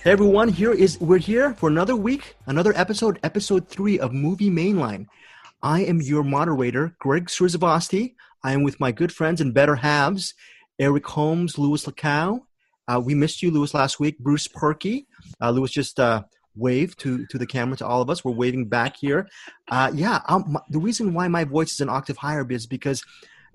Hey everyone, we're here for another week, another episode 3 of Movie Mainline. I am your moderator, Gregsrisavasdi. I am with my good friends and better halves, Holmes, Luis Lacau. We missed you, Luis, last week. Brucepurkey. Luis just waved to the camera to all of us. We're waving back here. The reason why my voice is an octave higher is because,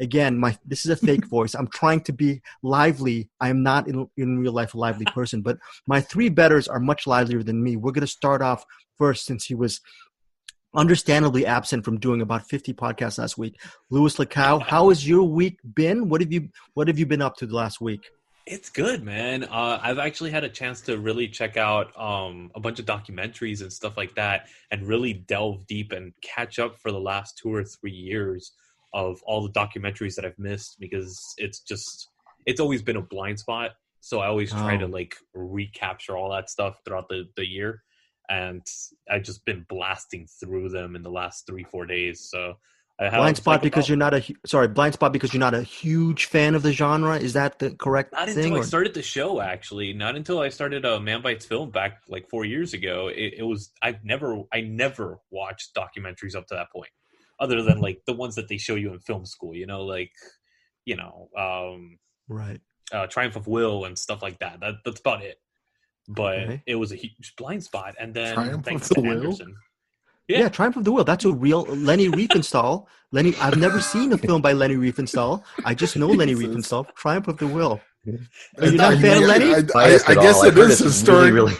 again, this is a fake voice. I'm trying to be lively. I am not in real life a lively person, but my three betters are much livelier than me. We're going to start off first, since he was understandably absent from doing about 50 podcasts last week. Luis Lacau, how has your week been? What have you been up to the last week? It's good, man. I've actually had a chance to really check out a bunch of documentaries and stuff like that, and really delve deep and catch up for the last 2 or 3 years of all the documentaries that I've missed, because it's always been a blind spot. So I always try to recapture all that stuff throughout the year. And I've just been blasting through them in the last 3-4 days. So I have blind spot because you're not a huge fan of the genre. Is that the correct thing? Not until I started the show, actually. Not until I started Man Film back like 4 years ago. I never watched documentaries up to that point, other than like the ones that they show you in film school. Right. Triumph of Will and stuff like that. That's about it. But It was a huge blind spot, and then Triumph thanks of to the Anderson. Will? Yeah, Triumph of the Will. That's a real Leni Riefenstahl. I've never seen a film by Leni Riefenstahl. I just know Leni Riefenstahl. Triumph of the Will. Are you not a fan of Leni? I guess it is historic.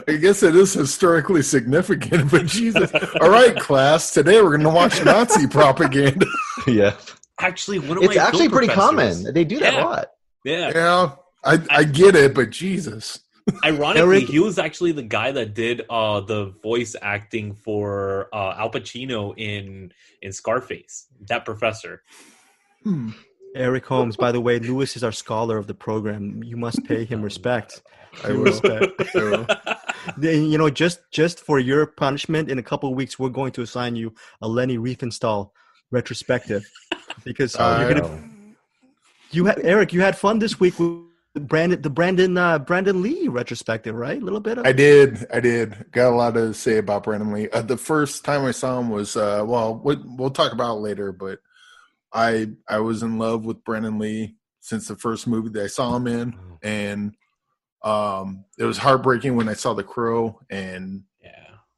I guess it is historically significant, but Jesus. All right, class. Today we're going to watch Nazi propaganda. Yeah. Actually, it's actually pretty common. They do that a lot. Yeah. Yeah. I get it, but Jesus. Ironically, he was actually the guy that did the voice acting for Al Pacino in Scarface. That professor. Eric Holmes, by the way, Luis is our scholar of the program. You must pay him respect. I will. You know, just for your punishment, in a couple of weeks, we're going to assign you a Leni Riefenstahl retrospective, because you had fun this week with Brandon Lee retrospective, right? A little bit of I did. Got a lot to say about Brandon Lee. The first time I saw him was we'll talk about it later, but I was in love with Brandon Lee since the first movie that I saw him in, and it was heartbreaking when I saw The Crow, and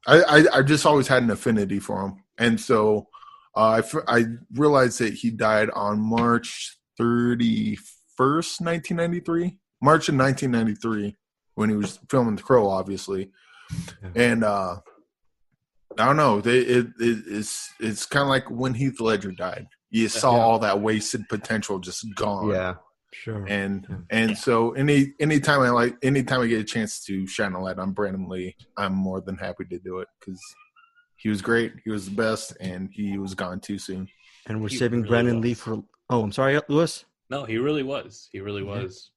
I just always had an affinity for him, and so I realized that he died on March 31st, 1993. March of 1993, when he was filming The Crow, obviously. And I don't know. It's kind of like when Heath Ledger died. You saw all that wasted potential just gone. Yeah, sure. And so anytime I get a chance to shine a light on Brandon Lee, I'm more than happy to do it, because he was great. He was the best, and he was gone too soon. And we're saving Brandon Lee for. Oh, I'm sorry, Luis. No, he really was. He really was.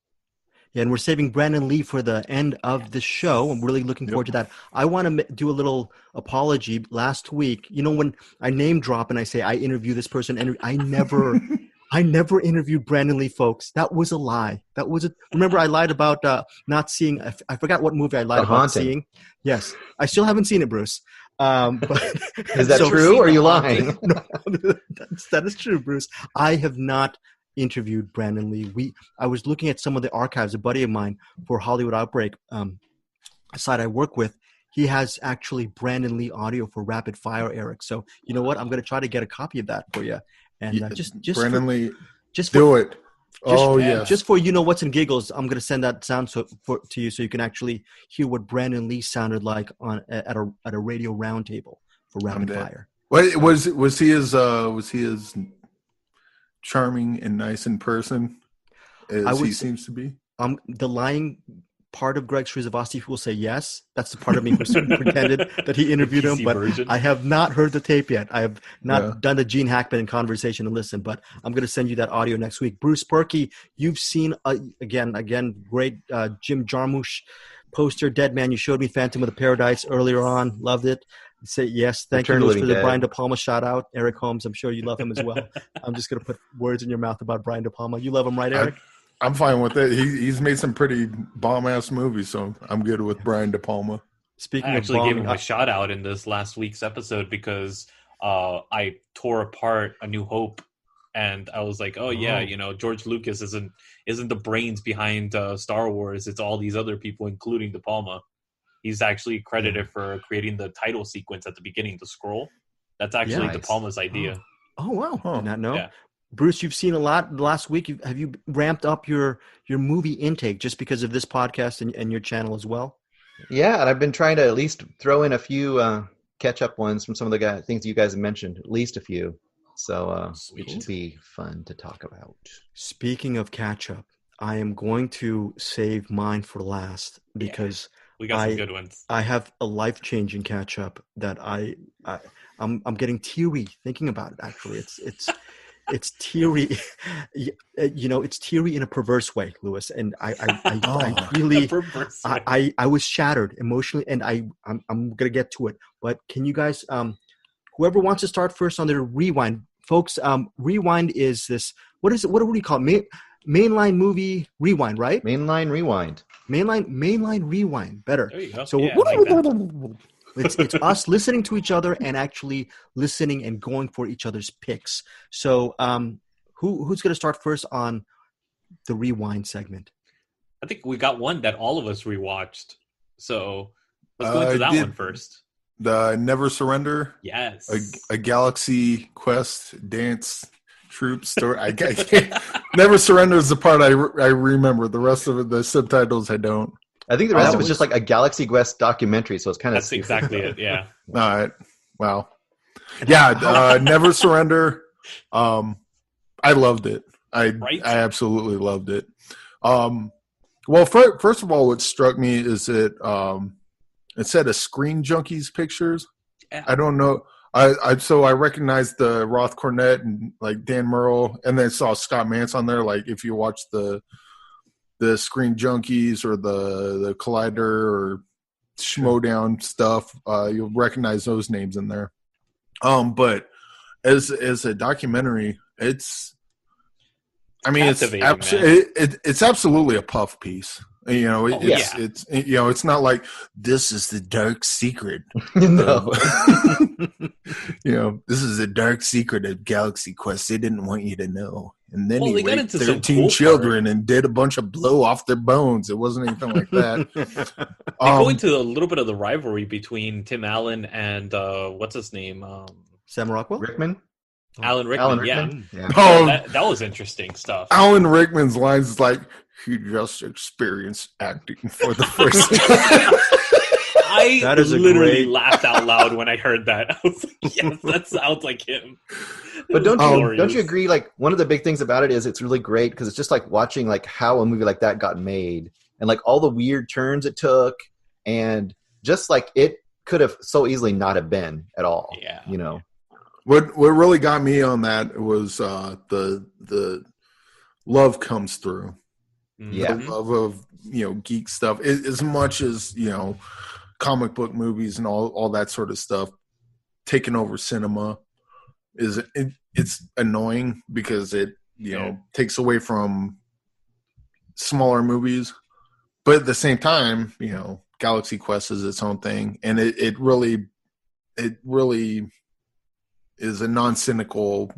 Yeah, and we're saving Brandon Lee for the end of the show. I'm really looking forward to that. I want to do a little apology. Last week, you know, when I name drop and I say I interview this person, and I never interviewed Brandon Lee, folks. That was a lie. Remember, I lied about not seeing. I forgot what movie I lied about seeing. Yes, I still haven't seen it, Bruce. But is that true, or are you lying? No, that is true, Bruce. I have not interviewed Brandon Lee. I was looking at some of the archives. A buddy of mine for Hollywood Outbreak, a site I work with, he has actually Brandon Lee audio for Rapid Fire, Eric. So you know what? I'm going to try to get a copy of that for you. And just Brandon Lee, just do it. Just for what's in giggles, I'm going to send that sound to you, so you can actually hear what Brandon Lee sounded like at a radio roundtable for Rapid Fire. What was he as charming and nice in person as he seems to be? The lying part of Greg Srisavasdi will say yes. That's the part of me who pretended that he interviewed him, but version. I have not heard the tape yet. I have not done the Gene Hackman conversation to listen, but I'm going to send you that audio next week. Brucepurkey, you've seen again great Jim Jarmusch poster, Dead Man. You showed me Phantom of the Paradise earlier on. Loved it. Say yes. Thank you for the Brian De Palma shout out. Eric Holmes, I'm sure you love him as well. I'm just going to put words in your mouth about Brian De Palma. You love him, right, Eric? I'm fine with it. He's made some pretty bomb-ass movies, so I'm good with Brian De Palma. Speaking I of actually bombing, gave him a shout out in this last week's episode because I tore apart A New Hope, and I was like, oh yeah, George Lucas isn't the brains behind Star Wars. It's all these other people, including De Palma. He's actually credited for creating the title sequence at the beginning, the scroll. That's actually De Palma's idea. Oh wow, did not know. Yeah. Bruce, you've seen a lot last week. Have you ramped up your movie intake just because of this podcast and your channel as well? Yeah, and I've been trying to at least throw in a few catch-up ones from some of the things you guys have mentioned, at least a few. So it should be fun to talk about. Speaking of catch-up, I am going to save mine for last because we got some good ones. I have a life-changing catch-up that I'm getting teary thinking about it. Actually, it's teary, it's teary in a perverse way, Luis. And I really, I was shattered emotionally, and I'm gonna get to it. But can you guys, whoever wants to start first on their rewind, folks? Rewind is this. What is it? What do we call it? Mainline movie rewind, right? Mainline rewind. Mainline rewind. Better. There you go. So yeah, like that. It's us listening to each other and actually listening and going for each other's picks. So who's going to start first on the rewind segment? I think we got one that all of us rewatched. So let's go into that one first. The Never Surrender. Yes. A Galaxy Quest dance troop story. I can't. Never Surrender is the part I remember. The rest of it, the subtitles, I don't. I think the rest of it's just like a Galaxy Quest documentary, so it's kind of... That's exactly it, yeah. All right. Wow. Yeah, Never Surrender. I loved it. I absolutely loved it. Well, first of all, what struck me is that it said a Screen Junkies Pictures. Yeah. I don't know. So I recognized the Roth Cornet and like Dan Murrell, and then saw Scott Mance on there. Like if you watch the Screen Junkies or the Collider or Showdown stuff, you'll recognize those names in there. But as a documentary, it's absolutely a puff piece. It's not like this is the dark secret. No. This is the dark secret of Galaxy Quest. They didn't want you to know. And then he raped 13 children and did a bunch of blow off their bones. It wasn't anything like that. They go into a little bit of the rivalry between Tim Allen and what's his name? Sam Rockwell? Rickman? Alan Rickman, yeah. Oh, that was interesting stuff. Alan Rickman's lines is like, he just experienced acting for the first time. I literally laughed out loud when I heard that. I was like, yes, that sounds like him. But don't you agree? Like one of the big things about it is it's really great because it's just like watching like how a movie like that got made and like all the weird turns it took and just like it could have so easily not have been at all. Yeah, What really got me on that was the love comes through. Yeah, the love of geek stuff as much as comic book movies and all that sort of stuff taking over cinema it's annoying because it takes away from smaller movies, but at the same time Galaxy Quest is its own thing, and it really is a non-cynical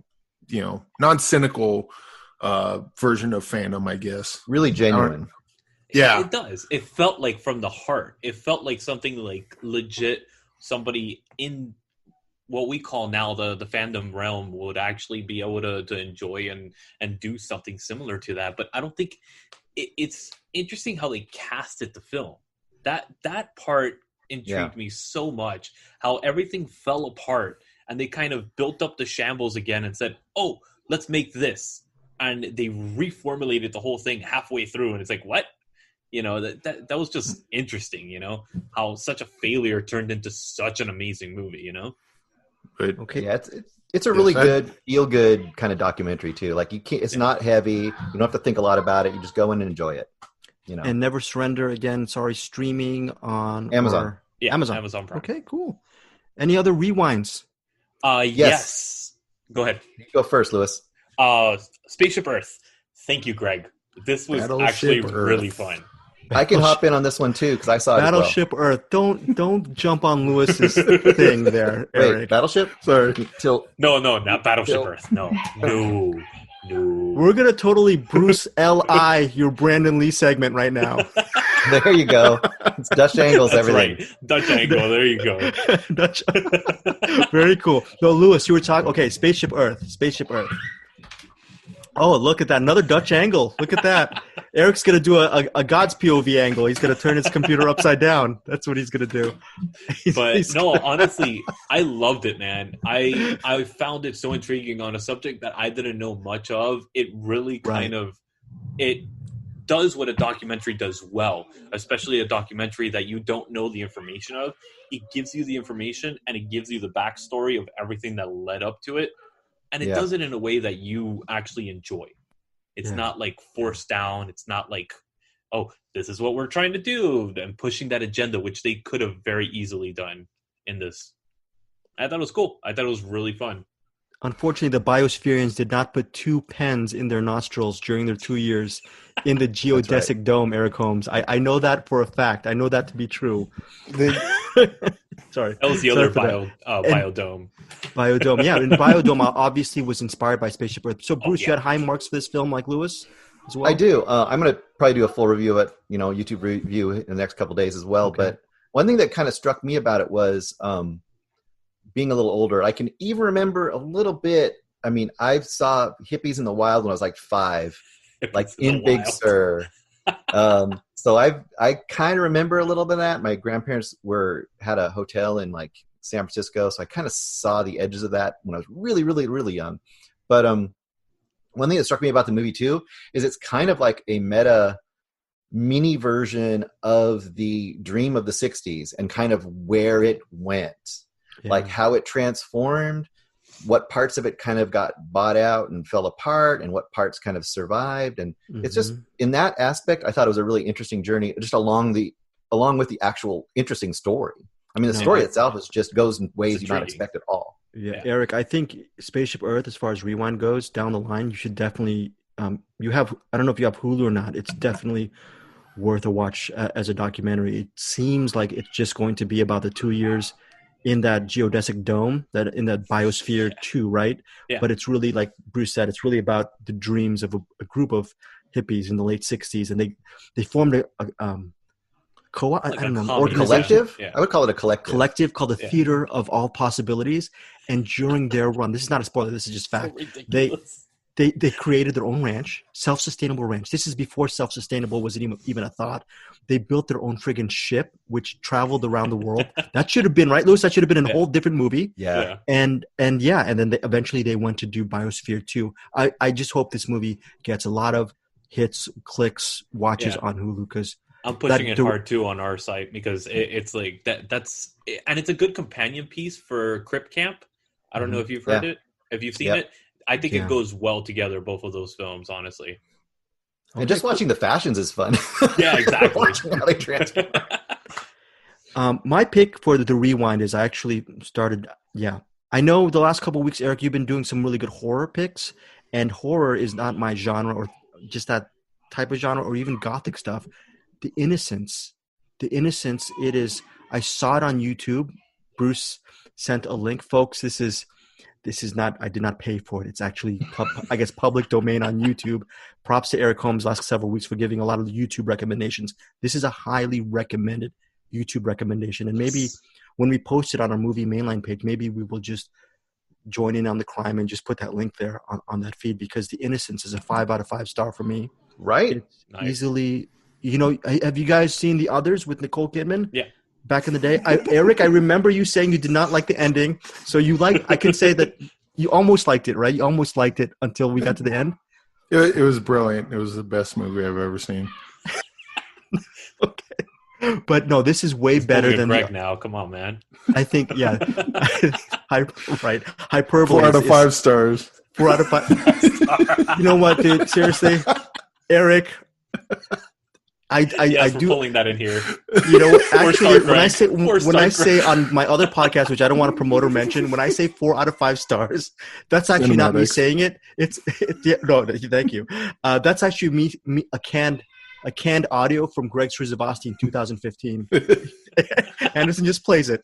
version of fandom, I guess. Really genuine. Yeah, it does. It felt like from the heart. It felt like something like legit. Somebody in what we call now the fandom realm would actually be able to enjoy and do something similar to that. But I don't think it's interesting how they casted the film. That part intrigued me so much. How everything fell apart and they kind of built up the shambles again and said, "Oh, let's make this." And they reformulated the whole thing halfway through, and it's like, what? That was just interesting. How such a failure turned into such an amazing movie. But okay, yeah, it's a really good, feel good kind of documentary too. Like it's not heavy. You don't have to think a lot about it. You just go in and enjoy it. And Never Surrender again. Sorry, streaming on Amazon. Amazon Prime. Okay, cool. Any other rewinds? Yes. Go ahead. You go first, Luis. Spaceship Earth. Thank you, Greg. This was Battleship actually Earth. really fun. I can hop in on this one too because I saw it Battleship as well. Earth. Don't jump on Lewis's thing there, Eric. Wait, Battleship? Sorry. No, not Battleship Earth. No. We're gonna totally Bruce L.I. your Brandon Lee segment right now. There you go. It's Dutch angles, That's everything. right. Dutch angle. There you go. Dutch. Very cool. No, Lewis, you were talking. Okay, Spaceship Earth. Oh, look at that! Another Dutch angle. Look at that. Eric's gonna do a God's POV angle. He's gonna turn his computer upside down. That's what he's gonna do. Honestly, I loved it, man. I found it so intriguing on a subject that I didn't know much of. It really it does what a documentary does well, especially a documentary that you don't know the information of. It gives you the information and it gives you the backstory of everything that led up to it. And it does it in a way that you actually enjoy. It's not like forced down. It's not like, oh, this is what we're trying to do, and pushing that agenda, which they could have very easily done in this. I thought it was cool. I thought it was really fun. Unfortunately, the Biospherians did not put 2 pens in their nostrils during their 2 years in the geodesic dome, Eric Holmes. I know that for a fact. I know that to be true. Sorry. That was the other biodome. Biodome, yeah. And Biodome obviously was inspired by Spaceship Earth. So, Bruce, you had high marks for this film like Lewis as well? I do. I'm going to probably do a full review of it, YouTube review in the next couple of days as well. Okay. But one thing that kind of struck me about it was being a little older. I can even remember a little bit. I mean, I saw hippies in the wild when I was like 5, like in Big Sur. So I kind of remember a little bit of that. My grandparents had a hotel in like San Francisco, so I kind of saw the edges of that when I was really, really, really young. But one thing that struck me about the movie too is it's kind of like a mini version of the Dream of the 60s and kind of where it went, like how it transformed, what parts of it kind of got bought out and fell apart and what parts kind of survived. And it's just in that aspect, I thought it was a really interesting journey just along with the actual interesting story. I mean, the story itself just goes in ways you not expect at all. Yeah, Eric, I think Spaceship Earth, as far as Rewind goes, down the line, you should definitely, I don't know if you have Hulu or not. It's definitely worth a watch as a documentary. It seems like it's just going to be about the 2 years in that geodesic dome, in that biosphere 2, right? Yeah. But it's really, like Bruce said, it's really about the dreams of a group of hippies in the late 60s. And they formed a collective? Yeah. I would call it a collective. Collective called the Theater of All Possibilities. And during their run, this is not a spoiler, this is just fact. They created their own ranch, self-sustainable ranch. This is before self-sustainable was even a thought. They built their own friggin' ship, which traveled around the world. That should have been, right, Louis? That should have been in a whole different movie. Yeah. And then eventually they went to do Biosphere 2. I just hope this movie gets a lot of hits, clicks, watches on Hulu, because I'm pushing it hard too on our site because it's like that's and it's a good companion piece for Crip Camp. I don't know if you've heard it, if you've seen it. I think it goes well together, both of those films, honestly. And just watching the fashions is fun. Yeah, exactly. Watching how they transform. My pick for the rewind is I actually started. Yeah, I know the last couple of weeks, Eric, you've been doing some really good horror picks, and horror is not my genre, or just that type of genre, or even gothic stuff. The Innocents. It is. I saw it on YouTube. Bruce sent a link, folks. This is not. I did not pay for it. It's actually, I guess, public domain on YouTube. Props to Eric Holmes last several weeks for giving a lot of the YouTube recommendations. This is a highly recommended YouTube recommendation, and maybe when we post it on our Movie Mainline page, maybe we will just join in on the crime and just put that link there on that feed, because The Innocents is a 5 out of 5 star for me. Right? It's easily. Have you guys seen The Others with Nicole Kidman? Yeah. Back in the day, Eric, I remember you saying you did not like the ending. So I can say that you almost liked it, right? You almost liked it until we got to the end. It was brilliant. It was the best movie I've ever seen. Okay, but no, this is way better than Greg now. Come on, man. I think, yeah, right. Hyperbole. 4 out of 5 stars. 4 out of 5. You know what, dude? Seriously, Eric. Yes, we're pulling that in here. You know, actually, when I say on my other podcast, which I don't want to promote or mention, when I say 4 out of 5 stars, that's actually not me saying it. No, thank you. That's actually me a canned audio from Srisavasdi in 2015. Anderson just plays it.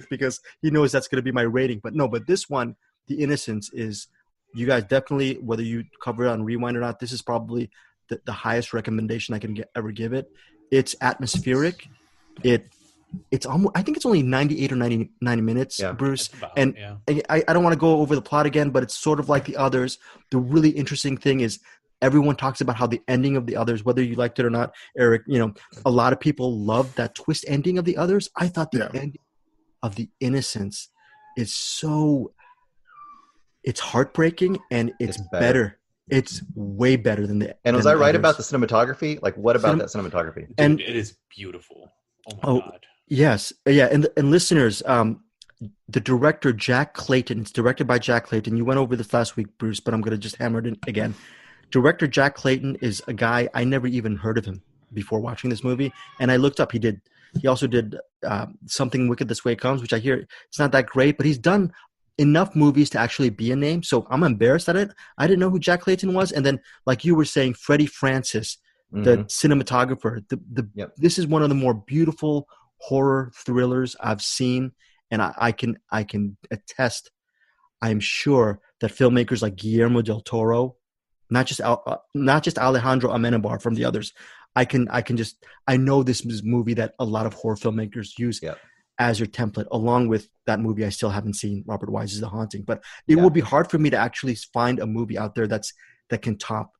Because he knows that's going to be my rating. But this one, The Innocence, is, you guys definitely, whether you cover it on Rewind or not, this is probably the highest recommendation I can ever give it. It's atmospheric. It's almost, I think it's only 98 or 90 minutes, Bruce. I don't want to go over the plot again, but it's sort of like the others. The really interesting thing is everyone talks about how the ending of the others, whether you liked it or not, Eric, you know, a lot of people love that twist ending of the others. I thought the ending of The Innocence is it's heartbreaking, and it's better. It's way better than the. And was I right about the cinematography? Like, what about that cinematography? Dude, and it is beautiful. Oh my God. Yes, yeah, and listeners, the director Jack Clayton. It's directed by Jack Clayton. You went over this last week, Bruce, but I'm going to just hammer it in again. Director Jack Clayton is a guy I never even heard of him before watching this movie, and I looked up. He also did Something Wicked This Way Comes, which I hear it's not that great, but he's done enough movies to actually be a name. So I'm embarrassed at it. I didn't know who Jack Clayton was. And then, like you were saying, Freddie Francis, the cinematographer, this is one of the more beautiful horror thrillers I've seen. And I can attest, I'm sure that filmmakers like Guillermo del Toro, not just Alejandro Amenabar from the others, I know this is a movie that a lot of horror filmmakers use as your template, along with that movie I still haven't seen, Robert Wise's The Haunting. But it will be hard for me to actually find a movie out there that can top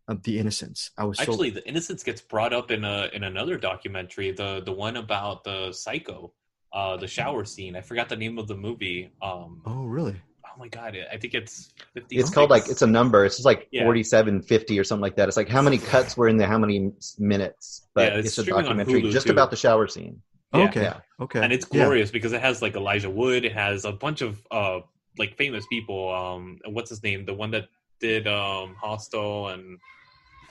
The Innocence. The Innocence gets brought up in another documentary, the one about the psycho, the shower scene. I forgot the name of the movie. Oh, really? Oh my God! I think it's 50. It's called, like, it's a number. It's just like 4750 or something like that. It's like how many cuts were in there, how many minutes. But it's a documentary just about the shower scene. Yeah. Okay. And it's glorious because it has like Elijah Wood. It has a bunch of like famous people. What's his name? The one that did Hostel and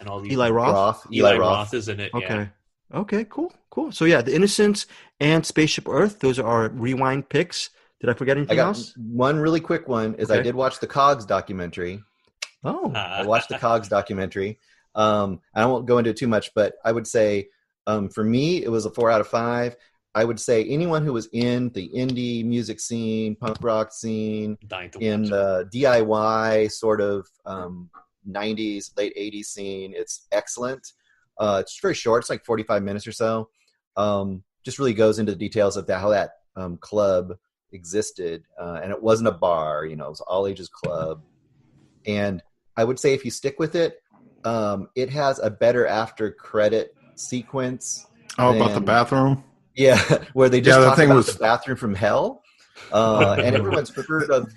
all these. Eli Roth. Eli Roth is in it. Okay. Yeah. Okay. Cool. So yeah, The Innocence and Spaceship Earth. Those are our Rewind picks. Did I forget anything else? One really quick one is I did watch the Cogs documentary. Oh. I watched the Cogs documentary. I won't go into it too much, but I would say for me it was a 4 out of 5. I would say anyone who was in the indie music scene, punk rock scene, in the DIY sort of 90s, late 80s scene, it's excellent. It's very short. It's like 45 minutes or so. Just really goes into the details of how that club existed. And it wasn't a bar, it was all ages club. And I would say if you stick with it, it has a better after credit sequence. About the bathroom? Yeah, where they just talk about the bathroom from hell, and everyone's heard of.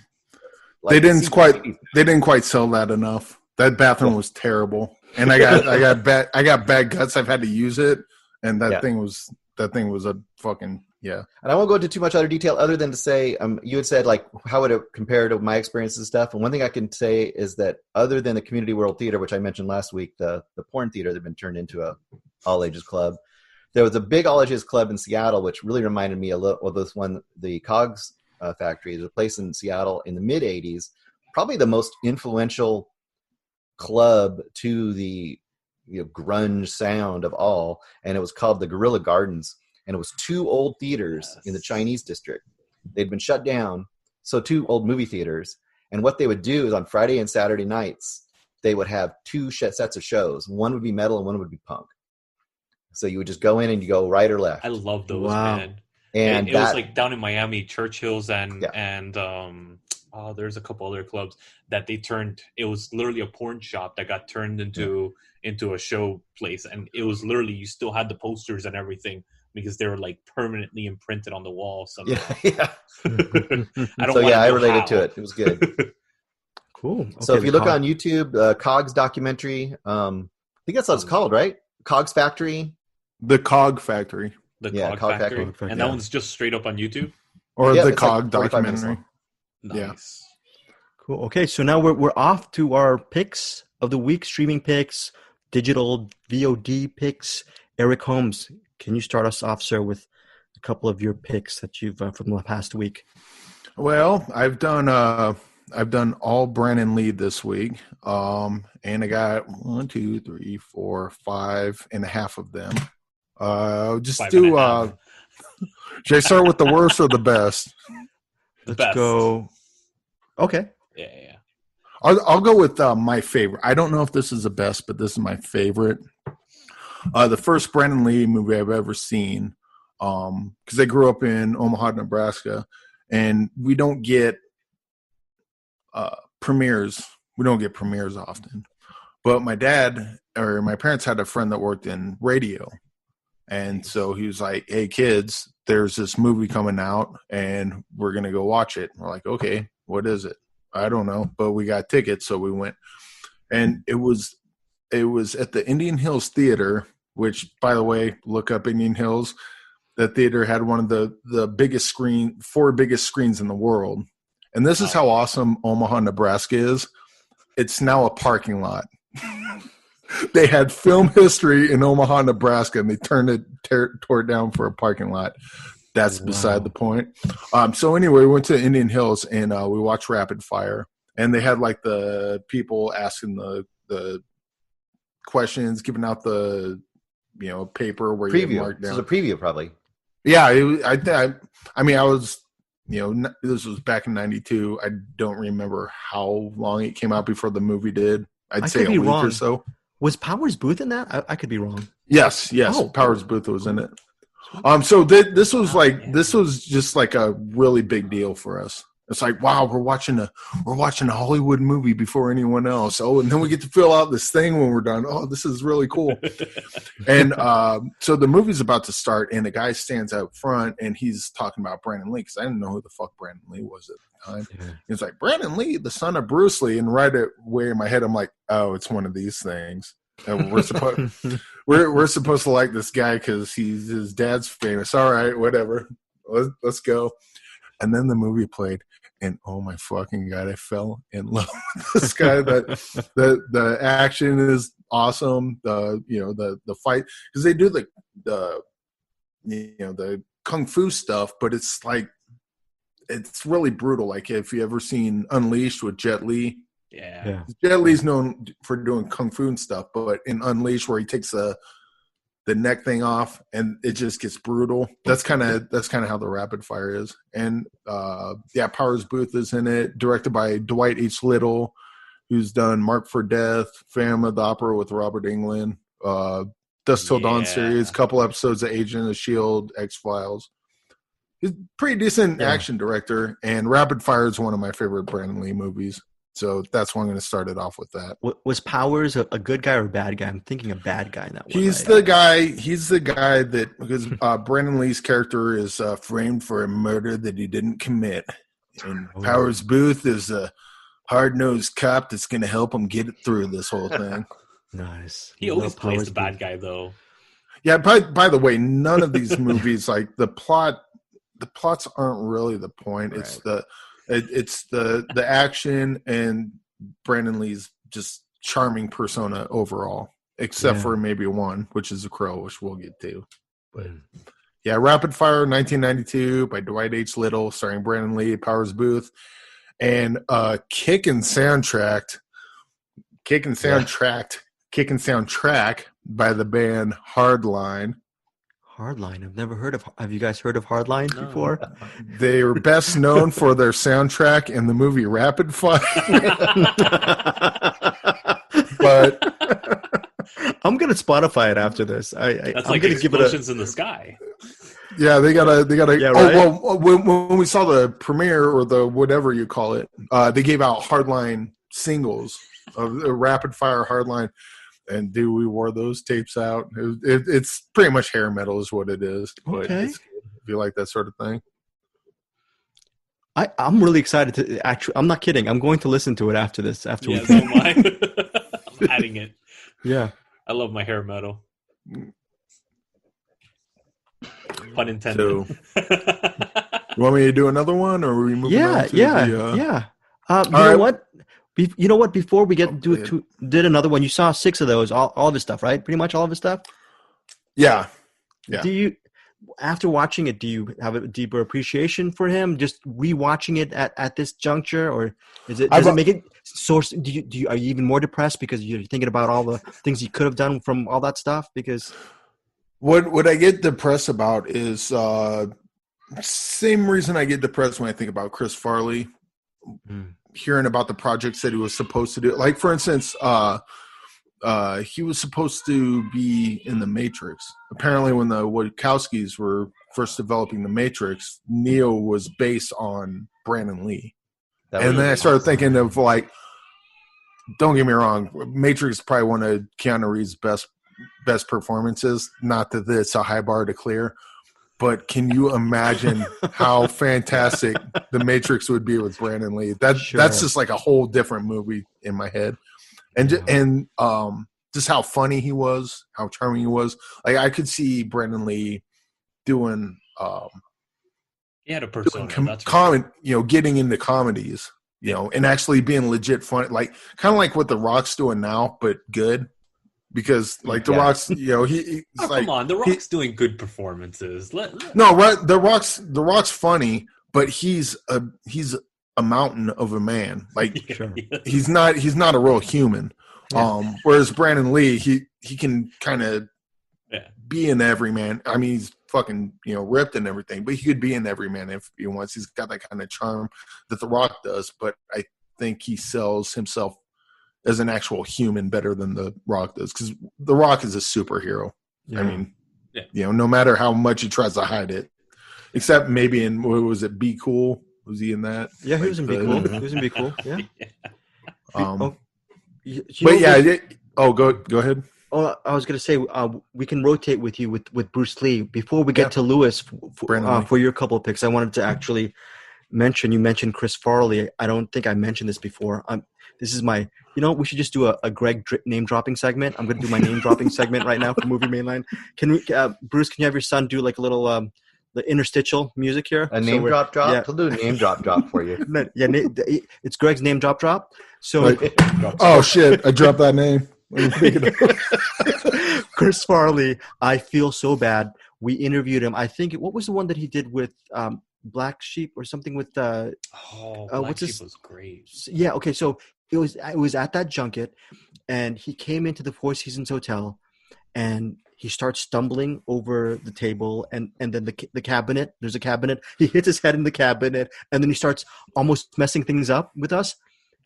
Like, they didn't quite sell that enough. That bathroom was terrible, and I got bad guts. I've had to use it, and that thing was a fucking And I won't go into too much other detail other than to say, you had said like how would it compare to my experiences and stuff. And one thing I can say is that other than the Community World Theater, which I mentioned last week, the porn theater that had been turned into a all ages club. There was a big all ages club in Seattle, which really reminded me a little of this one, the Cogs factory. There's a place in Seattle in the mid 80s, probably the most influential club to the grunge sound of all. And it was called the Guerrilla Gardens. And it was 2 old theaters in the Chinese district. They'd been shut down. So 2 old movie theaters. And what they would do is on Friday and Saturday nights, they would have 2 sets of shows. One would be metal and one would be punk. So you would just go in and you go right or left. I love those, man. And it was like down in Miami, Churchill's and there's a couple other clubs that they turned. It was literally a porn shop that got turned into a show place, and it was literally you still had the posters and everything because they were like permanently imprinted on the wall. Somehow. Yeah. I related to it. It was good. Cool. Okay, so if you look on YouTube, Cogs documentary, I think that's what it's called, right? Cogs Factory. The Cog Factory. Cog Factory. And that one's just straight up on YouTube? Or the Cog documentary. Nice. Yeah. Cool. Okay, so now we're off to our picks of the week, streaming picks, digital VOD picks. Eric Holmes, can you start us off, sir, with a couple of your picks that you've from the past week? Well, I've done all Brandon Lee this week, and I got 1, 2, 3, 4, 5 and a half of them. Just do. Should I start with the worst or the best? Let's go. Okay. Yeah. I'll go with my favorite. I don't know if this is the best, but this is my favorite. The first Brandon Lee movie I've ever seen, because I grew up in Omaha, Nebraska, and we don't get premieres. We don't get premieres often. But my parents had a friend that worked in radio. And so he was like, hey, kids, there's this movie coming out, and we're going to go watch it. We're like, okay, what is it? I don't know, but we got tickets, so we went. And it was at the Indian Hills Theater, which, by the way, look up Indian Hills. That theater had one of the biggest 4 biggest screens in the world. And this is how awesome Omaha, Nebraska is. It's now a parking lot. They had film history in Omaha, Nebraska, and they tore it down for a parking lot. That's beside the point. So anyway, we went to Indian Hills, and we watched Rapid Fire. And they had like the people asking the questions, giving out the paper where preview. You mark down. This is a preview, probably. Yeah, I was, this was back in '92. I don't remember how long it came out before the movie did. I'd say a week or so. Was Powers Booth in that? I could be wrong. Yes. Oh. Powers Booth was in it. So this was just like a really big deal for us. It's like, wow, we're watching a Hollywood movie before anyone else. Oh, and then we get to fill out this thing when we're done. Oh, this is really cool. And so the movie's about to start, and a guy stands out front, and he's talking about Brandon Lee, because I didn't know who the fuck Brandon Lee was at the time. Yeah. He's like, Brandon Lee, the son of Bruce Lee. And right away in my head, I'm like, oh, it's one of these things. And we're supposed to like this guy because his dad's famous. All right, whatever. Let's go. And then the movie played, and oh my fucking God, I fell in love with this guy. That the action is awesome. The fight, because they do the kung fu stuff, but it's like it's really brutal. Like if you ever seen Unleashed with Jet Li. Yeah. Jet Li's known for doing kung fu and stuff, but in Unleashed, where he takes the neck thing off and it just gets brutal. That's kind of how the Rapid Fire is. And Powers Booth is in it, directed by Dwight H. Little, who's done Mark for Death, Phantom of the Opera with Robert Englund, Dusk Till Dawn series, couple episodes of Agent of S.H.I.E.L.D., X-Files. He's a pretty decent action director, and Rapid Fire is one of my favorite Brandon Lee movies. So that's why I'm going to start it off with that. Was Powers a good guy or a bad guy? I'm thinking a bad guy in that one. He's the guy that, because Brandon Lee's character is framed for a murder that he didn't commit. And Powers Booth is a hard-nosed cop that's going to help him get through this whole thing. Nice. He always plays the bad guy, though. Yeah, by the way, none of these movies, like the plots aren't really the point. Right. It's the action and Brandon Lee's just charming persona overall, except for maybe one, which is a crow, which we'll get to. But Rapid Fire 1992 by Dwight H. Little, starring Brandon Lee, Powers Booth, and Kickin' Soundtrack by the band Hardline. Hardline. I've never heard of. Have you guys heard of Hardline before? They are best known for their soundtrack in the movie Rapid Fire. But I'm gonna Spotify it after this. That's like Explosions in the Sky. Yeah, they gotta. Yeah, right? Oh well, when we saw the premiere or the whatever you call it, they gave out Hardline singles of Rapid Fire Hardline. And dude, we wore those tapes out. It's pretty much hair metal is what it is. But it's good if you like that sort of thing. I'm really excited to actually. I'm not kidding. I'm going to listen to it after this. After so am I. I'm adding it. Yeah, I love my hair metal. Pun intended. So, you want me to do another one, or are we moving on to yeah. You know what? You know what? Before we did another one, you saw 6 of those, all of his stuff, right? Pretty much all of his stuff. Yeah. Do you, after watching it, do you have a deeper appreciation for him? Just rewatching it at this juncture, or does it make it source? Are you even more depressed because you're thinking about all the things you could have done from all that stuff? Because what I get depressed about is same reason I get depressed when I think about Chris Farley. Hearing about the projects that he was supposed to do, like for instance, he was supposed to be in the Matrix. Apparently, when the Wachowskis were first developing the Matrix, Neo was based on Brandon Lee. And then I started thinking of like, don't get me wrong, Matrix is probably one of Keanu Reeves' best performances. Not that it's a high bar to clear, but can you imagine how fantastic the Matrix would be with Brandon Lee? That's just like a whole different movie in my head. And just how funny he was, how charming he was. Like I could see Brandon Lee doing he had a persona, getting into comedies, and actually being legit funny, like kind of like what The Rock's doing now, but good. Because like The Rock's, he's like, come on, The Rock's doing good performances. No, right? The Rock's funny, but he's a mountain of a man. Like he's not a real human. Whereas Brandon Lee, he can kind of be an everyman. I mean, he's fucking ripped and everything, but he could be an everyman if he wants. He's got that kind of charm that The Rock does. But I think he sells himself as an actual human better than The Rock does, because The Rock is a superhero. I mean, no matter how much he tries to hide it, except maybe in, what was it, Be Cool? Was he in that? Yeah, he was in Be Cool. He was in Be Cool. Yeah. Go ahead. Oh, I was going to say we can rotate with you with Bruce Lee. Before we get to Lewis for your couple of picks, I wanted to actually mention. You mentioned Chris Farley. I don't think I mentioned this before. This is my. We should just do a Greg name dropping segment. I'm going to do my name dropping segment right now for Movie Mainline. Can we, Bruce? Can you have your son do like a little the interstitial music here? A name drop? Yeah. He'll do a name drop for you. Yeah, it's Greg's name drop. So, oh shit! I dropped that name. Chris Farley. I feel so bad. We interviewed him. I think what was the one that he did with Black Sheep or something with Black Sheep was great. Yeah. Okay. So. It was at that junket, and he came into the Four Seasons Hotel, and he starts stumbling over the table, and then the cabinet. There's a cabinet. He hits his head in the cabinet, and then he starts almost messing things up with us.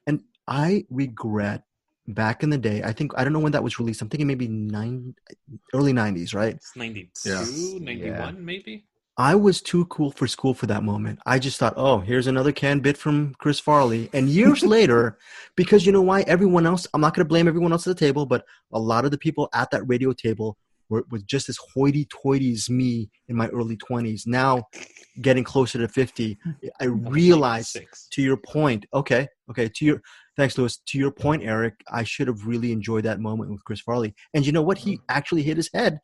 And I regret back in the day. I don't know when that was released. I'm thinking maybe early 90s, right? It's 92, 91, maybe. I was too cool for school for that moment. I just thought, oh, here's another canned bit from Chris Farley. And years later, because you know why? Everyone else, I'm not going to blame everyone else at the table, but a lot of the people at that radio table were just as hoity-toity as me in my early 20s. Now, getting closer to 50, I realized, to your point, thanks, Louis. To your point, Eric, I should have really enjoyed that moment with Chris Farley. And you know what? He actually hit his head.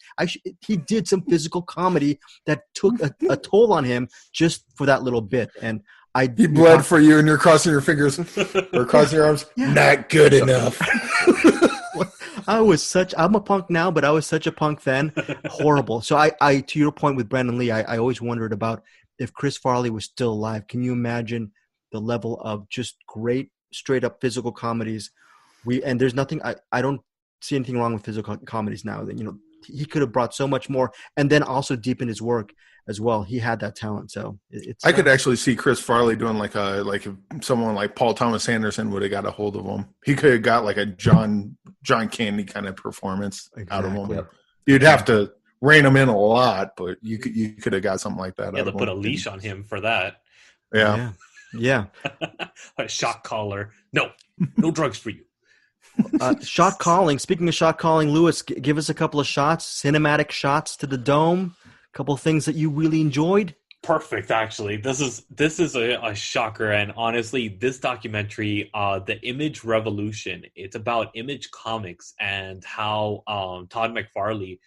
He did some physical comedy that took a toll on him just for that little bit. And he bled for you, and you're crossing your fingers or crossing your arms. Yeah. Not good enough. I'm a punk now, but I was such a punk then. Horrible. So I to your point with Brandon Lee, I always wondered about if Chris Farley was still alive. Can you imagine the level of just great straight up physical comedies? And there's nothing, I don't see anything wrong with physical comedies now. That he could have brought so much more, and then also deepened his work as well. He had that talent. So I could actually see Chris Farley doing like if someone like Paul Thomas Anderson would have got a hold of him. He could have got like a John Candy kind of performance out of him. Yep. You'd have to rein him in a lot, but you could have got something like that. Yeah, to put a leash on him for that. Yeah. A shot caller. No drugs for you. Shot calling. Speaking of shot calling, Lewis, give us a couple of shots, cinematic shots to the dome. A couple of things that you really enjoyed. Perfect. Actually, this is a shocker, and honestly, this documentary, the Image Revolution, it's about Image Comics and how Todd McFarlane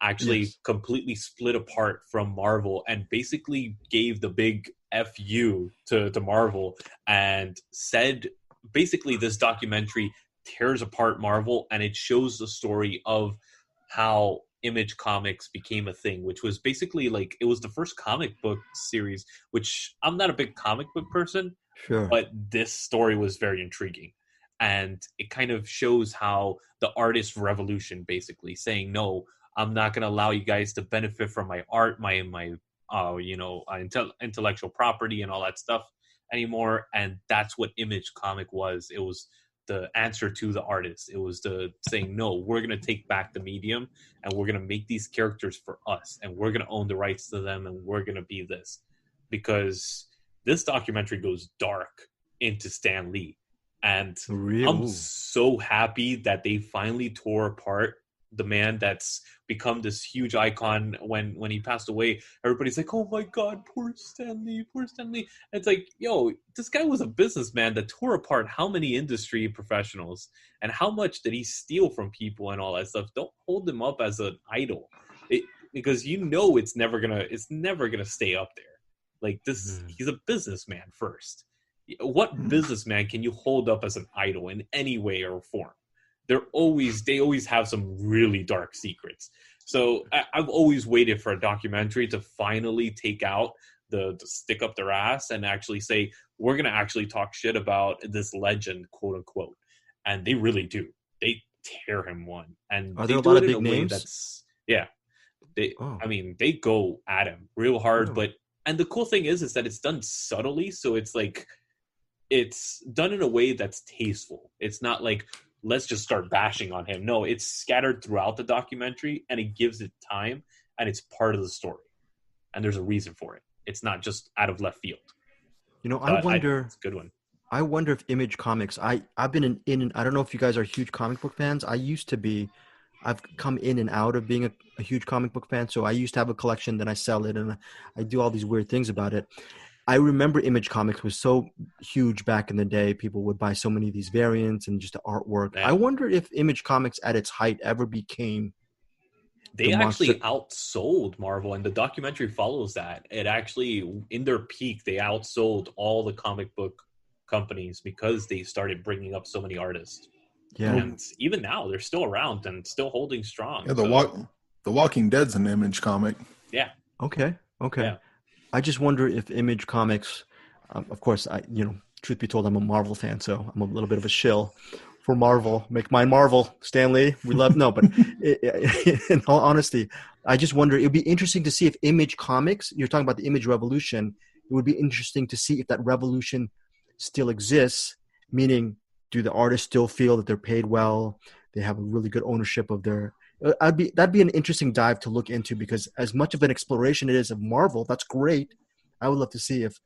actually completely split apart from Marvel and basically gave the big F you to Marvel and said basically this documentary tears apart Marvel and it shows the story of how Image Comics became a thing, which was basically like it was the first comic book series, which I'm not a big comic book person, Sure. but this story was very intriguing. And it kind of shows how the artist revolution, basically saying, no, I'm not going to allow you guys to benefit from my art, my intellectual property and all that stuff anymore. And that's what Image Comic was. It was the answer to the artist. It was the saying, no, we're going to take back the medium and we're going to make these characters for us and we're going to own the rights to them and we're going to be this. Because this documentary goes dark into Stan Lee. And I'm so happy that they finally tore apart the man that's become this huge icon. When he passed away, everybody's like, oh my God, poor Stan Lee, poor Stan Lee. And it's like, yo, this guy was a businessman that tore apart how many industry professionals and how much did he steal from people and all that stuff. Don't hold him up as an idol, because it's never gonna stay up there. Like this, he's a businessman first. What businessman can you hold up as an idol in any way or form? They always have some really dark secrets. So I've always waited for a documentary to finally take out the stick up their ass and actually say, we're going to actually talk shit about this legend, quote unquote. And they really do. They tear him one. And are they there a do lot it of in big a way names? that's, yeah. I mean, they go at him real hard, and the cool thing is that it's done subtly. So it's like, it's done in a way that's tasteful. It's not like, let's just start bashing on him. No, it's scattered throughout the documentary and it gives it time and it's part of the story. And there's a reason for it. It's not just out of left field. I wonder. It's a good one. I wonder if Image Comics. I've been in and I don't know if you guys are huge comic book fans. I used to be. I've come in and out of being a huge comic book fan. So I used to have a collection, then I sell it, and I do all these weird things about it. I remember Image Comics was so huge back in the day. People would buy so many of these variants and just the artwork. Man. I wonder if Image Comics at its height ever became. They actually outsold Marvel, and the documentary follows that. It actually, in their peak, they outsold all the comic book companies because they started bringing up so many artists. Yeah. And even now, they're still around and still holding strong. Yeah, the Walking Dead's an Image comic. Yeah. Okay. Yeah. I just wonder if Image Comics, of course, truth be told, I'm a Marvel fan, so I'm a little bit of a shill for Marvel. Make mine Marvel, Stan Lee. We love but in all honesty, I just wonder. It would be interesting to see if Image Comics. You're talking about the Image Revolution. It would be interesting to see if that revolution still exists. Meaning, do the artists still feel that they're paid well? They have a really good ownership of their. That'd be an interesting dive to look into, because as much of an exploration it is of Marvel, that's great. I would love to see if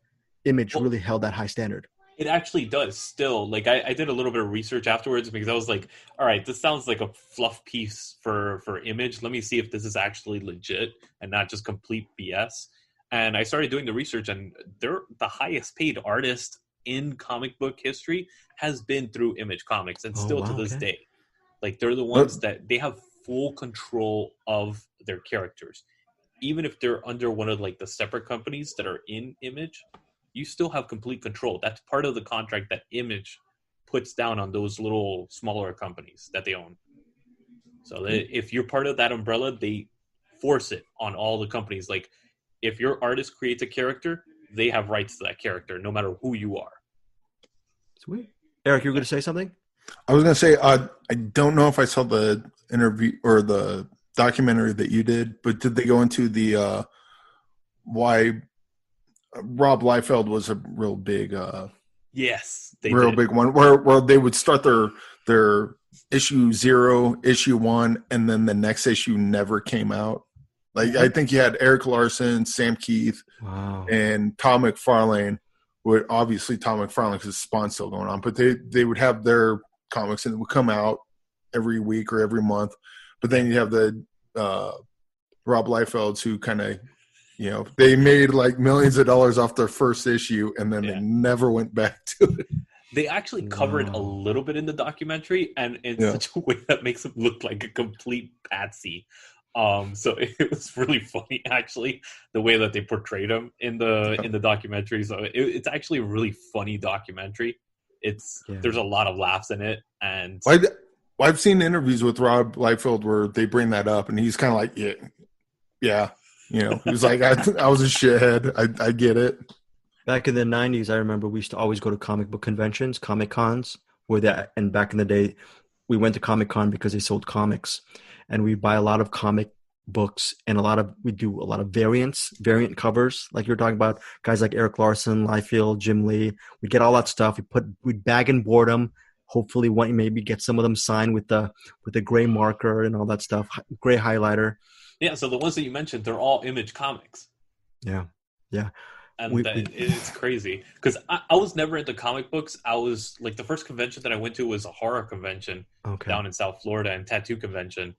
Image really held that high standard. It actually does still. Like I did a little bit of research afterwards because I was like, all right, this sounds like a fluff piece for Image. Let me see if this is actually legit and not just complete BS. And I started doing the research, and they're the highest paid artist in comic book history has been through Image Comics, and still to this day. Like they're the ones that they have full control of their characters. Even if they're under one of like the separate companies that are in Image, you still have complete control. That's part of the contract that Image puts down on those little smaller companies that they own. So if you're part of that umbrella, they force it on all the companies. Like if your artist creates a character, they have rights to that character no matter who you are. Sweet. Eric, you were going to say something? I was going to say, I don't know if I saw the interview or the documentary that you did, but did they go into the why Rob Liefeld was a real big yes, big one where they would start their issue 0, issue 1, and then the next issue never came out. Like I think you had Eric Larson, Sam Keith, and Tom McFarlane. Obviously Tom McFarlane because Spawn's still going on, but they would have their comics and it would come out every week or every month. But then you have the Rob Liefelds who kind of, they made like millions of dollars off their first issue and then they never went back to it. They actually covered a little bit in the documentary, and in such a way that makes him look like a complete patsy. So it was really funny, actually, the way that they portrayed him in the documentary. So it's actually a really funny documentary. There's a lot of laughs in it, and I've seen interviews with Rob Liefeld where they bring that up, and he's kind of like, yeah, he's like, I was a shithead. I get it. Back in the 90s, I remember we used to always go to comic book conventions, Comic Cons, and back in the day, we went to Comic Con because they sold comics, and we buy a lot of comic books and we do a lot of variant covers, like you're talking about, guys like Eric Larson, Liefeld, Jim Lee. We get all that stuff. We'd bag and board them. Hopefully, maybe get some of them signed with the gray marker and all that stuff, gray highlighter. Yeah, so the ones that you mentioned, they're all Image comics. Yeah. And it's crazy because I was never into comic books. I was like, the first convention that I went to was a horror convention down in South Florida, and tattoo convention.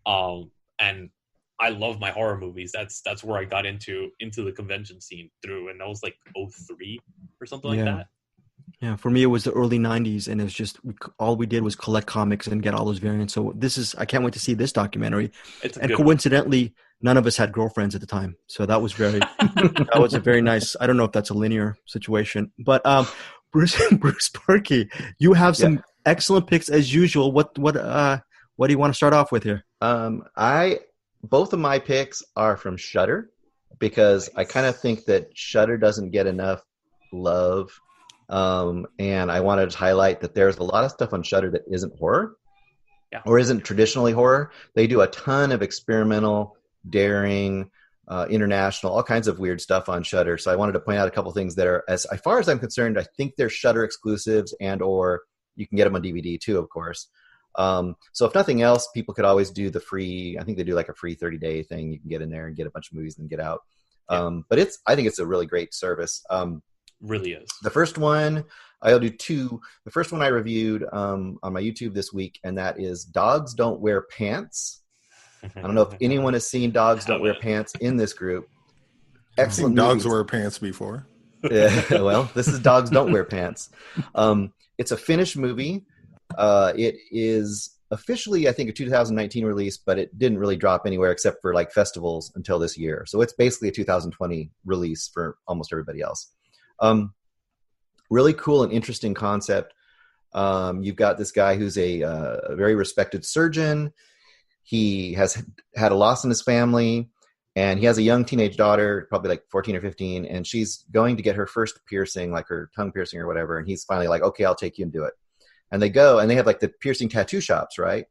And I love my horror movies. That's where I got into the convention scene through, and that was like 2003 or something like that. Yeah, for me it was the early 90s, and it was just all we did was collect comics and get all those variants. So I can't wait to see this documentary. And coincidentally, none of us had girlfriends at the time, so that was that was a very nice. I don't know if that's a linear situation, but Bruce Purkey, you have some excellent picks as usual. What do you want to start off with here? Both of my picks are from Shudder, because I kind of think that Shudder doesn't get enough love. And I wanted to highlight that there's a lot of stuff on Shudder that isn't horror or isn't traditionally horror. They do a ton of experimental, daring, international, all kinds of weird stuff on Shudder. So I wanted to point out a couple things that are, as far as I'm concerned, I think they're Shudder exclusives, and or you can get them on DVD too, of course. So if nothing else, people could always do the free, I think they do like a free 30-day thing. You can get in there and get a bunch of movies and get out. But I think it's a really great service. Really is. The first one, I'll do two. The first one I reviewed on my YouTube this week, and that is Dogs Don't Wear Pants. I don't know if anyone has seen Dogs Don't Wear Pants in this group. Excellent. I've seen Dogs Wear Pants before. Yeah, well, this is Dogs Don't Wear Pants. It's a Finnish movie. It is officially, I think, a 2019 release, but it didn't really drop anywhere except for like festivals until this year. So it's basically a 2020 release for almost everybody else. Really cool and interesting concept. You've got this guy who's a very respected surgeon. He has had a loss in his family, and he has a young teenage daughter, probably like 14 or 15, and she's going to get her first piercing, like her tongue piercing or whatever. And he's finally like, okay, I'll take you and do it. And they go, and they have like the piercing tattoo shops, right?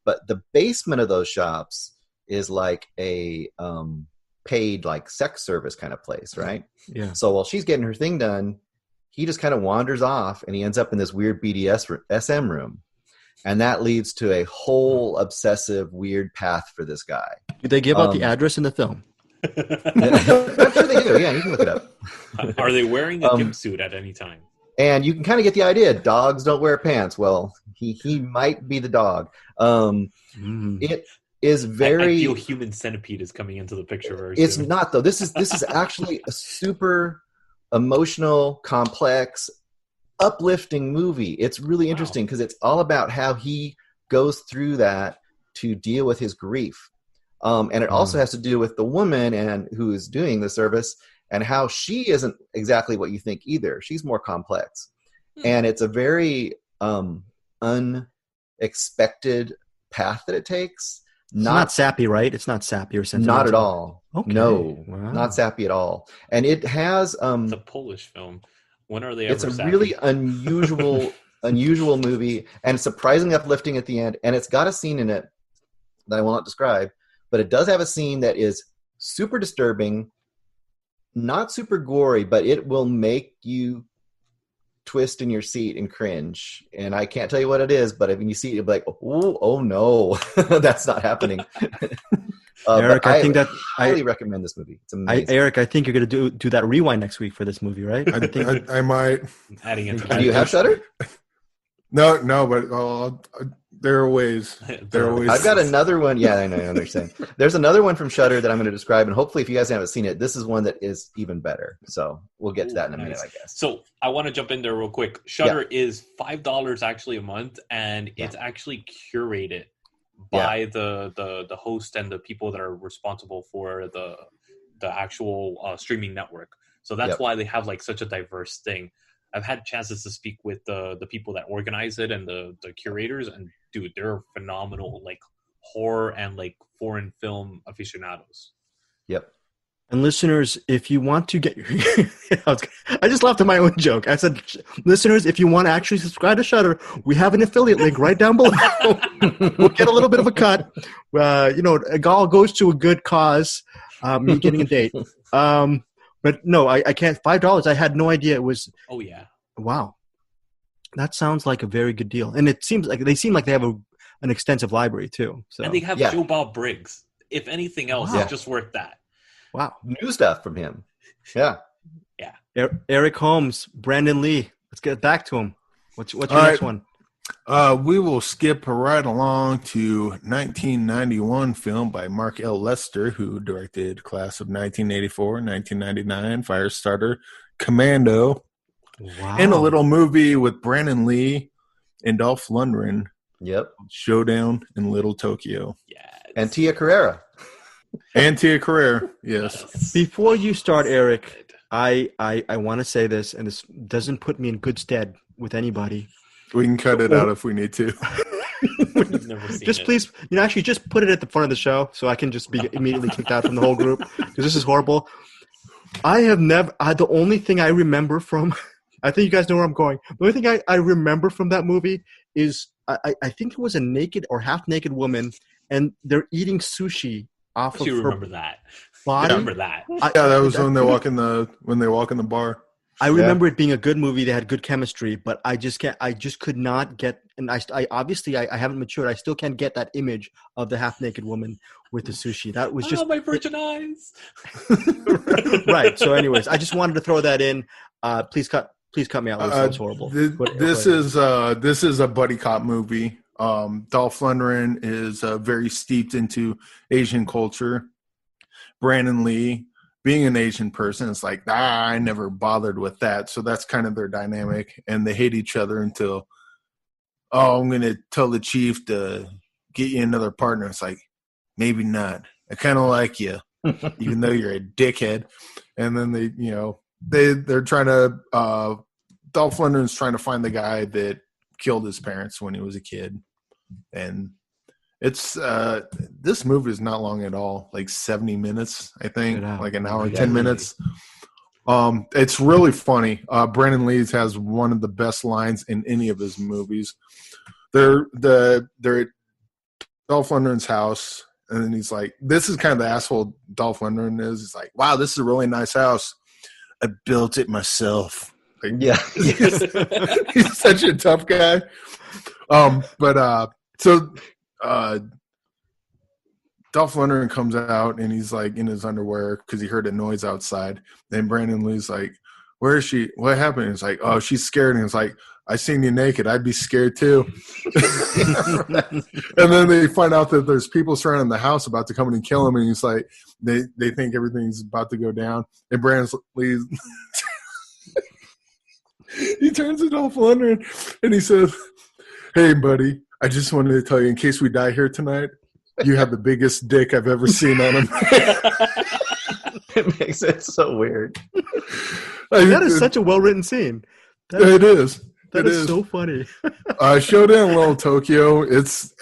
But the basement of those shops is like a paid like sex service kind of place, right? Yeah. So while she's getting her thing done, he just kind of wanders off, and he ends up in this weird BDSM room. And that leads to a whole obsessive, weird path for this guy. Do they give out the address in the film? I'm sure they do. Yeah, you can look it up. Are they wearing a gimp suit at any time? And you can kind of get the idea. Dogs don't wear pants. Well, he might be the dog. It is very. I feel Human Centipede is coming into the picture very It's soon. not, though. This is actually a super emotional, complex, uplifting movie. It's really interesting because it's all about how he goes through that to deal with his grief. And it also has to do with the woman and who is doing the service, and how she isn't exactly what you think either. She's more complex. And it's a very unexpected path that it takes. It's not sappy, right? It's not sappy or sentimental. Not at all. Okay. No, Wow. not sappy at all. And it has... It's a Polish film. When are they ever It's a sappy? really unusual movie, and surprisingly uplifting at the end. And it's got a scene in it that I will not describe, but it does have a scene that is super disturbing, not super gory, but it will make you twist in your seat and cringe. And I can't tell you what it is, but if you see it, you'll be like, oh no, that's not happening. Eric, I think that highly recommend this movie. It's amazing. Eric, I think you're going to do that rewind next week for this movie, right? I might. Adding it to Do you have Shudder? No, but there are ways. There are ways. I've got another one. Yeah, I know what you're saying. There's another one from Shudder that I'm going to describe, and hopefully, if you guys haven't seen it, this is one that is even better. So we'll get to that in a minute, I guess. So I want to jump in there real quick. Shudder is $5 actually a month, and it's actually curated by the host and the people that are responsible for the actual streaming network. So that's why they have like such a diverse thing. I've had chances to speak with the people that organize it and the curators, and dude, they're phenomenal, like horror and like foreign film aficionados. Yep. And listeners, if you want to get, I just laughed at my own joke. I said, listeners, if you want to actually subscribe to Shudder, we have an affiliate link right down below. We'll get a little bit of a cut. It all goes to a good cause. Me getting a date. But no, I can't. $5. I had no idea it was. Oh yeah. Wow. That sounds like a very good deal, and it seems like they have an extensive library too. So. And they have Joe Bob Briggs. If anything else, it's just worth that. Wow. New stuff from him. Yeah. Yeah. Eric Holmes, Brandon Lee. Let's get back to him. What's your next one? We will skip right along to 1991 film by Mark L. Lester, who directed Class of 1984, 1999, Firestarter, Commando, and a little movie with Brandon Lee and Dolph Lundgren. Yep. Showdown in Little Tokyo. Yes. And Tia Carrera. And Tia Carrera, yes. Before you start, Eric, I want to say this, and this doesn't put me in good stead with anybody. We can cut it out if we need to. Just please, actually just put it at the front of the show so I can just be immediately kicked out from the whole group because this is horrible. The only thing I remember from, I think you guys know where I'm going. The only thing I remember from that movie is I think it was a naked or half-naked woman, and they're eating sushi off of her remember that. Body. I remember that. That was when they walk in the bar. I remember it being a good movie. They had good chemistry, but I just could not get, and I obviously haven't matured. I still can't get that image of the half-naked woman with the sushi. That was just my virgin eyes. Right. So anyways, I just wanted to throw that in. Please cut me out. That was horrible. This is a buddy cop movie. Dolph Lundgren is very steeped into Asian culture. Brandon Lee, being an Asian person, it's like, I never bothered with that. So that's kind of their dynamic. And they hate each other until, I'm going to tell the chief to get you another partner. It's like, maybe not. I kind of like you, even though you're a dickhead. And then they're trying to, Dolph Lundgren's trying to find the guy that killed his parents when he was a kid. And it's this movie is not long at all, like 70 minutes, I think, like an hour and 10 minutes. It's really funny. Brandon Lee has one of the best lines in any of his movies. They're at Dolph Lundgren's house, and then he's like, this is kind of the asshole Dolph Lundgren is. He's like, wow, this is a really nice house. I built it myself. Like, yeah. He's such a tough guy. Dolph Lundgren comes out and he's like in his underwear because he heard a noise outside. Then Brandon Lee's like, where is she? What happened? He's like, oh, she's scared. And he's like, I seen you naked. I'd be scared too. And then they find out that there's people surrounding the house about to come in and kill him. And he's like, they think everything's about to go down. And Brandon Lee, he turns to Dolph Lundgren and he says, hey, buddy, I just wanted to tell you, in case we die here tonight, you have the biggest dick I've ever seen on him. It makes it so weird. That is such a well-written scene. It is. That is so funny. Showdown in Little Tokyo, it's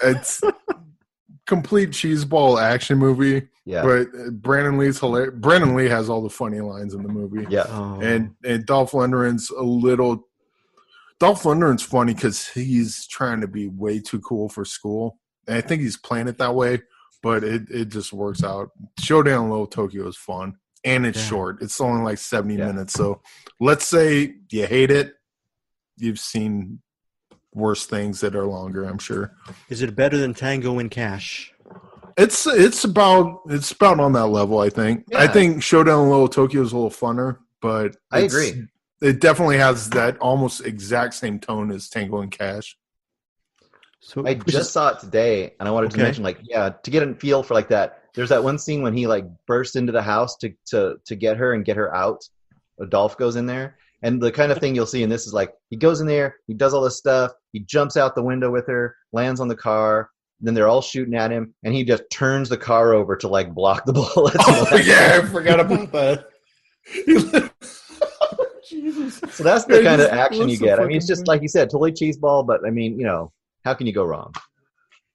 complete cheeseball action movie. Yeah. But Brandon Lee's hilarious. Brandon Lee has all the funny lines in the movie. Yeah. Oh. And Dolph Lundgren's Dolph Lundgren's funny because he's trying to be way too cool for school. And I think he's playing it that way, but it just works out. Showdown in Little Tokyo is fun. And it's short. It's only like 70 minutes. So let's say you hate it. You've seen worse things that are longer, I'm sure. Is it better than Tango and Cash? It's about on that level, I think. Yeah. I think Showdown in Little Tokyo is a little funner, but I agree. It definitely has that almost exact same tone as Tango and Cash. So I just saw it today, and I wanted to mention, to get a feel for like that. There's that one scene when he like bursts into the house to get her and get her out. Dolph goes in there, and the kind of thing you'll see in this is like he goes in there, he does all this stuff, he jumps out the window with her, lands on the car, Then they're all shooting at him, and he just turns the car over to like block the bullets. Oh, yeah, I forgot about that. Jesus. So that's the kind of action you get. I mean, it's just like you said, totally cheeseball, but I mean, how can you go wrong?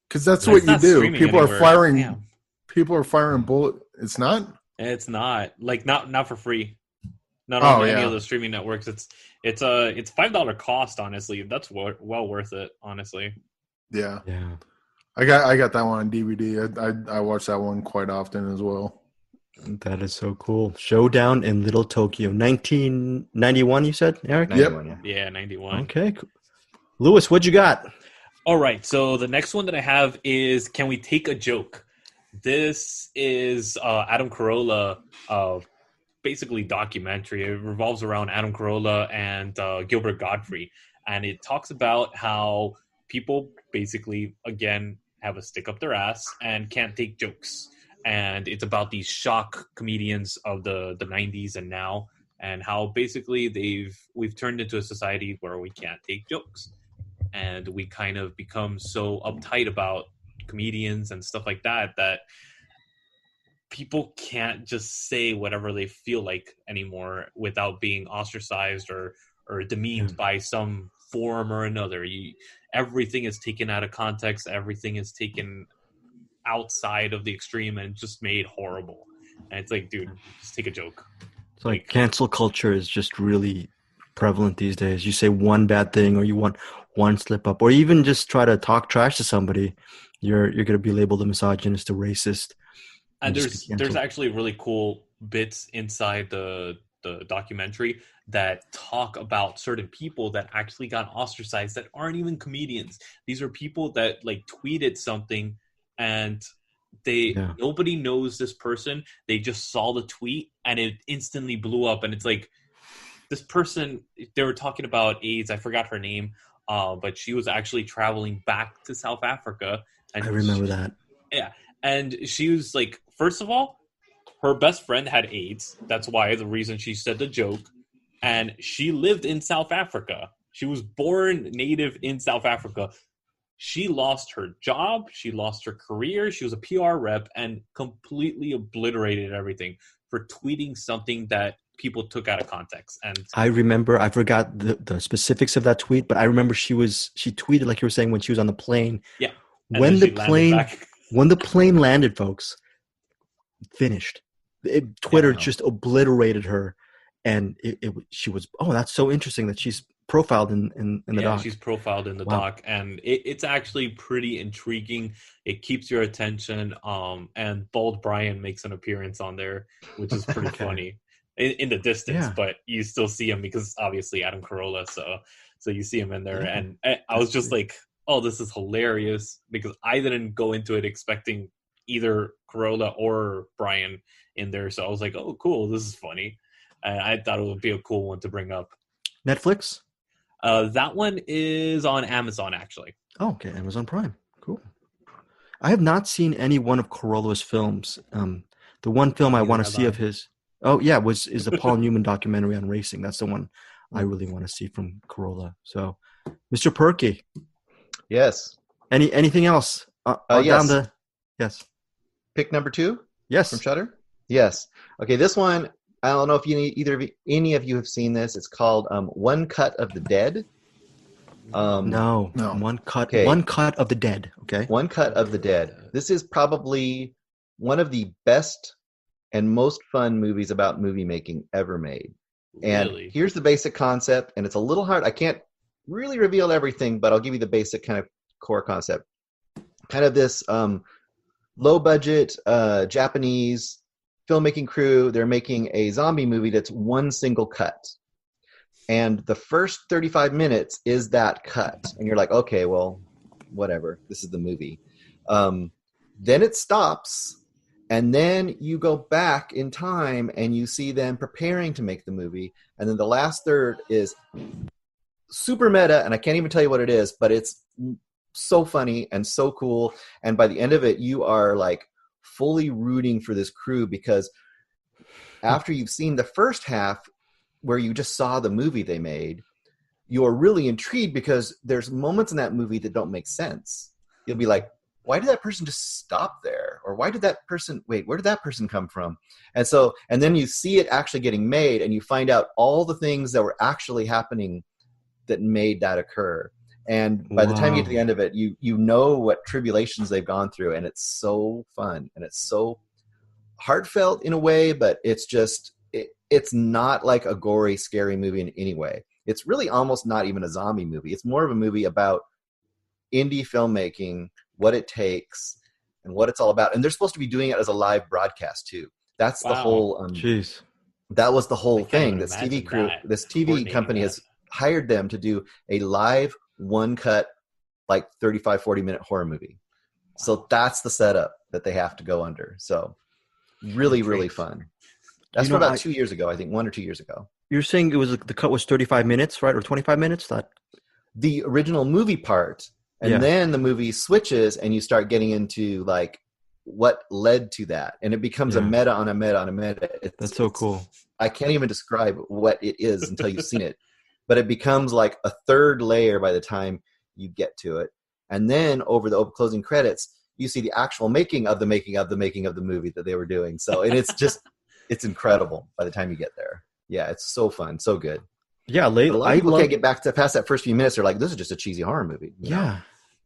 Because that's what you do. People are firing. People are firing bullet. It's not. It's not like not for free. Not on any of the streaming networks. It's $5 cost. Honestly, that's well worth it. Honestly. Yeah. I got that one on DVD. I watch that one quite often as well. That is so cool. Showdown in Little Tokyo, 1991. You said, Eric? 91, yeah, 91. Okay, cool. Luis, what you got? All right, so the next one that I have is Can We Take a Joke? This is Adam Carolla, basically documentary. It revolves around Adam Carolla and Gilbert Gottfried, and it talks about how people basically, again, have a stick up their ass and can't take jokes. And it's about these shock comedians of the 90s and now, and how basically we've turned into a society where we can't take jokes. And we kind of become so uptight about comedians and stuff like that people can't just say whatever they feel like anymore without being ostracized or demeaned by some form or another. Everything is taken out of context. Everything is taken outside of the extreme and just made horrible. And it's like, dude, just take a joke. It's like cancel culture is just really prevalent these days. You say one bad thing, or you want one slip up, or even just try to talk trash to somebody, you're going to be labeled a misogynist, a racist. And there's actually really cool bits inside the documentary that talk about certain people that actually got ostracized that aren't even comedians. These are people that like tweeted something and nobody knows this person. They just saw the tweet and it instantly blew up. And it's like, this person, they were talking about AIDS. I forgot her name, but she was actually traveling back to South Africa. And I remember that. Yeah. And she was like, first of all, her best friend had AIDS. That's why the reason she said the joke. And she lived in South Africa. She was born native in South Africa. She lost her job. She lost her career. She was a PR rep and completely obliterated everything for tweeting something that people took out of context. And I remember, I forgot the specifics of that tweet, but I remember she tweeted, like you were saying, when she was on the plane. Yeah. When the plane landed, folks, finished. Twitter just obliterated her. And she was, that's so interesting that she's profiled in the doc. She's profiled in the doc, and it's actually pretty intriguing. It keeps your attention, and Bald Brian makes an appearance on there, which is pretty funny in the distance, but you still see him because obviously Adam Carolla, so you see him in there, and I was just like, oh, this is hilarious, because I didn't go into it expecting either Carolla or Brian in there, so I was like, oh, cool, this is funny. I thought it would be a cool one to bring up. Netflix? That one is on Amazon, actually. Oh, okay. Amazon Prime. Cool. I have not seen any one of Carolla's films. The one film I want to see of his, is the Paul Newman documentary on racing. That's the one I really want to see from Carolla. So, Mr. Purkey. Yes. Anything else? Yes. Yes. Pick number 2? Yes. From Shudder? Yes. Okay, this one, I don't know if any of you have seen this. It's called One Cut of the Dead. No. One cut of the dead. Okay. One Cut of the Dead. This is probably one of the best and most fun movies about movie making ever made. And here's the basic concept, and it's a little hard. I can't really reveal everything, but I'll give you the basic kind of core concept. Kind of this low budget Japanese filmmaking crew. They're making a zombie movie that's one single cut. And the first 35 minutes is that cut. And you're like, okay, well, whatever. This is the movie. Then it stops. And then you go back in time and you see them preparing to make the movie. And then the last third is super meta. And I can't even tell you what it is, but it's so funny and so cool. And by the end of it, you are like fully rooting for this crew, because after you've seen the first half where you just saw the movie they made, you're really intrigued because there's moments in that movie that don't make sense. You'll be like, why did that person just stop there? Or why did that person, wait, where did that person come from? And then you see it actually getting made, and you find out all the things that were actually happening that made that occur. And by the time you get to the end of it, you know what tribulations they've gone through, and it's so fun, and it's so heartfelt in a way, but it's just, it's not like a gory, scary movie in any way. It's really almost not even a zombie movie. It's more of a movie about indie filmmaking, what it takes, and what it's all about. And they're supposed to be doing it as a live broadcast too. That's the whole. That was the whole thing. This TV company has hired them to do a live, one-cut, like 35, 40-minute horror movie. Wow. So that's the setup that they have to go under. So really, really fun. That's from about 2 years ago, I think, 1 or 2 years ago. You're saying it was the cut was 35 minutes, right? Or 25 minutes? The original movie part. And then the movie switches, and you start getting into like what led to that. And it becomes a meta on a meta on a meta. That's so cool. I can't even describe what it is until you've seen it. But it becomes like a third layer by the time you get to it. And then over the closing credits, you see the actual making of the making of the movie that they were doing. So it's just, it's incredible by the time you get there. Yeah, it's so fun, so good. Yeah, a lot of people can't get past that first few minutes. They're like, this is just a cheesy horror movie. You know?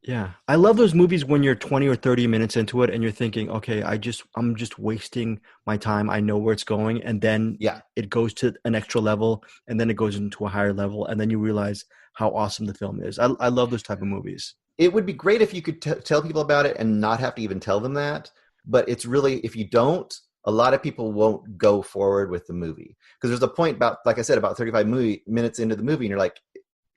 Yeah. I love those movies when you're 20 or 30 minutes into it and you're thinking, okay, I'm just wasting my time. I know where it's going. And then it goes to an extra level, and then it goes into a higher level. And then you realize how awesome the film is. I love those type of movies. It would be great if you could tell people about it and not have to even tell them that. But it's really, if you don't, a lot of people won't go forward with the movie. Because there's a point about, like I said, about 35 minutes into the movie, and you're like,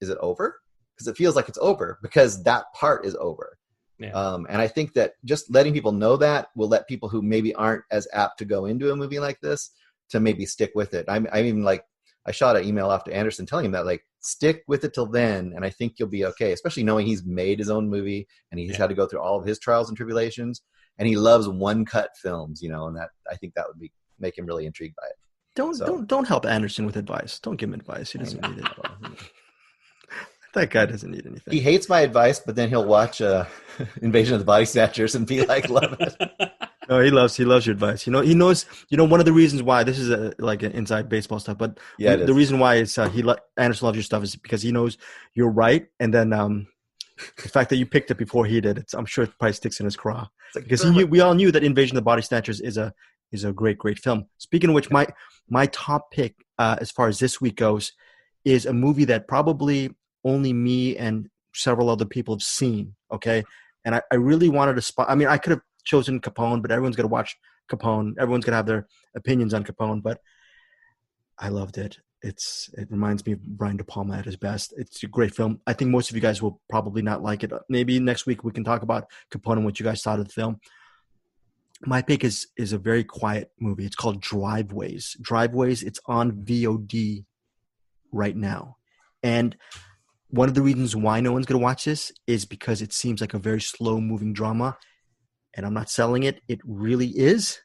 is it over? Because it feels like it's over because that part is over. Yeah. And I think that just letting people know that will let people who maybe aren't as apt to go into a movie like this to maybe stick with it. I'm even like, I shot an email off to Anderson telling him that, like, stick with it till then, and I think you'll be okay, especially knowing he's made his own movie and he's had to go through all of his trials and tribulations, and he loves one-cut films, and that, I think that would make him really intrigued by it. Don't help Anderson with advice. Don't give him advice. He doesn't need it. That guy doesn't need anything. He hates my advice, but then he'll watch Invasion of the Body Snatchers and be like, love it. No, he loves your advice. He knows. One of the reasons why this is like an inside baseball stuff, but the reason why it's Anderson loves your stuff is because he knows you're right, and then the fact that you picked it before he did, I'm sure it probably sticks in his craw, because we all knew that Invasion of the Body Snatchers is a great film. Speaking of which, my top pick as far as this week goes is a movie that probably only me and several other people have seen. Okay, and I really wanted to spot. I mean, I could have chosen Capone, but everyone's going to watch Capone. Everyone's going to have their opinions on Capone, but I loved it. It reminds me of Brian De Palma at his best. It's a great film. I think most of you guys will probably not like it. Maybe next week we can talk about Capone and what you guys thought of the film. My pick is a very quiet movie. It's called Driveways. It's on VOD right now. And one of the reasons why no one's going to watch this is because it seems like a very slow-moving drama. And I'm not selling it. It really is.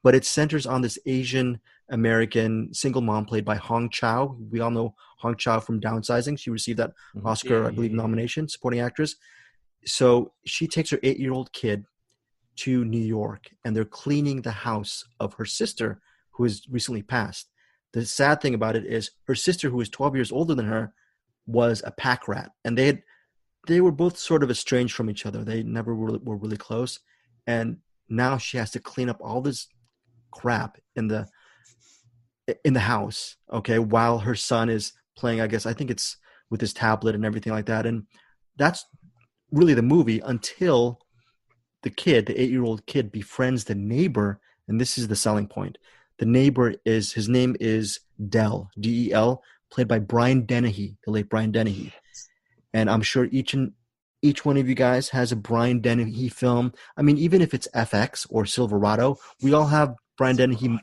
But it centers on this Asian American single mom played by Hong Chow. We all know Hong Chow from Downsizing. She received that Oscar, I believe, nomination, supporting actress. So she takes her 8-year-old kid to New York, and they're cleaning the house of her sister, who has recently passed. The sad thing about it is her sister, who is 12 years older than her, was a pack rat. And they were both sort of estranged from each other. They never were really close. And now she has to clean up all this crap in the house, okay, while her son is playing, I think it's with his tablet and everything like that. And that's really the movie until the 8-year-old kid befriends the neighbor. And this is the selling point. The neighbor his name is Del, D-E-L, played by Brian Dennehy, the late Brian Dennehy. And I'm sure each one of you guys has a Brian Dennehy film. I mean, even if it's FX or Silverado, we all have Brian Dennehy.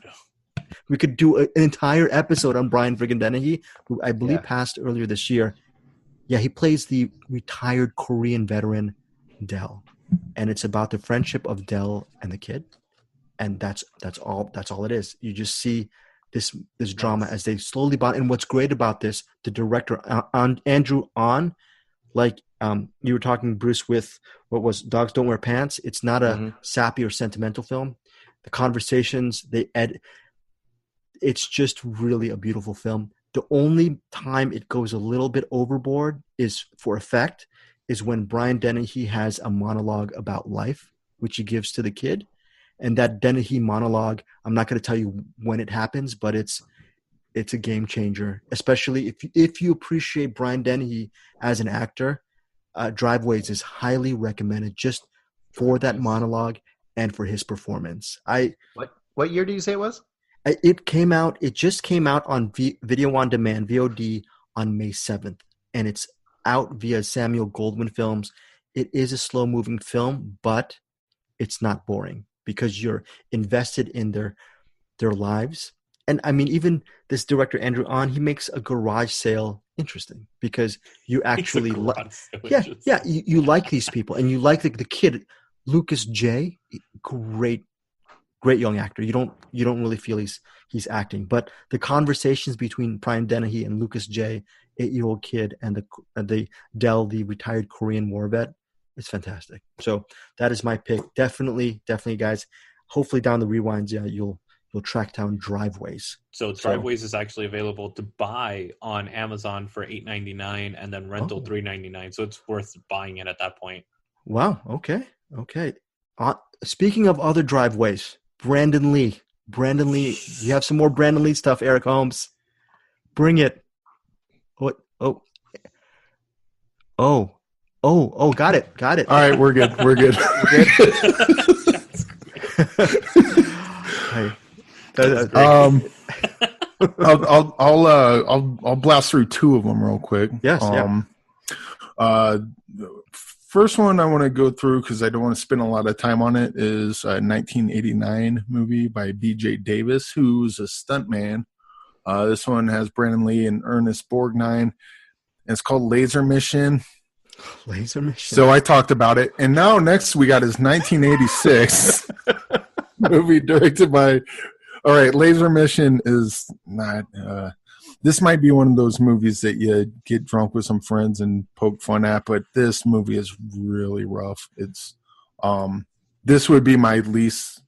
We could do an entire episode on Brian friggin' Dennehy, who I believe passed earlier this year. Yeah, he plays the retired Korean veteran Del, and it's about the friendship of Del and the kid, and that's all it is. You just see this drama as they slowly bond. And what's great about this, the director Andrew On, like you were talking, Bruce, with what was Dogs Don't Wear Pants. It's not a sappy or sentimental film. The conversations it's just really a beautiful film. The only time it goes a little bit overboard is for effect, is when Brian Dennehy has a monologue about life, which he gives to the kid. And that Dennehy monologue, I'm not going to tell you when it happens, but it's a game changer, especially if you appreciate Brian Dennehy as an actor. Driveways is highly recommended just for that monologue and for his performance. What year did you say it was? It just came out on video on demand, VOD, on May 7th, and it's out via Samuel Goldwyn Films. It is a slow-moving film, but it's not boring because you're invested in their lives. And I mean, even this director, Andrew Ahn, he makes a garage sale interesting because you actually you like these people, and you like the kid, Lucas J. Great young actor. You don't really feel he's acting, but the conversations between Brian Dennehy and Lucas J., 8-year-old kid, and the Dell, the retired Korean war vet, it's fantastic. So that is my pick. Definitely, guys. Hopefully down the rewinds, you'll track down Driveways. So Driveways is actually available to buy on Amazon for $8.99 and then rental $3.99. So it's worth buying it at that point. Wow. Okay. Speaking of other Driveways, Brandon Lee. You have some more Brandon Lee stuff, Eric Holmes. Bring it. What? Oh, got it. All right, we're good. I'll blast through two of them real quick. Yes. First one I want to go through because I don't want to spend a lot of time on it is a 1989 movie by B.J. Davis, who's a stuntman. This one has Brandon Lee and Ernest Borgnine, and it's called Laser Mission. So I talked about it, and now next we got his 1986 movie directed by. All right, Laser Mission is not. This might be one of those movies that you get drunk with some friends and poke fun at, but this movie is really rough. It's this would be my least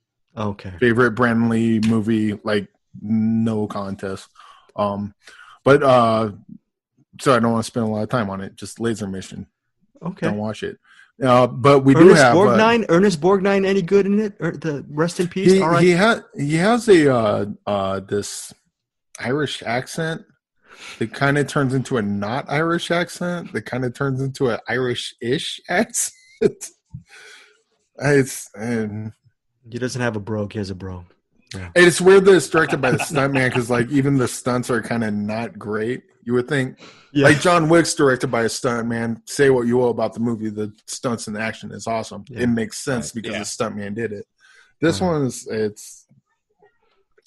favorite Brandon Lee movie, like no contest. But so I don't want to spend a lot of time on it. Just Laser Mission. Okay, don't watch it. But we do have Ernest Borgnine. Any good in it? Or the rest in peace. He has a this Irish accent that kind of turns into a not Irish accent. That kind of turns into an Irish-ish accent. He doesn't have a brogue. He has a bro. Yeah. It's weird that it's directed by the stuntman because, like, even the stunts are kind of not great. You would think, like John Wick's directed by a stuntman. Say what you will about the movie, the stunts and the action is awesome. Yeah. It makes sense because the stuntman did it. This one is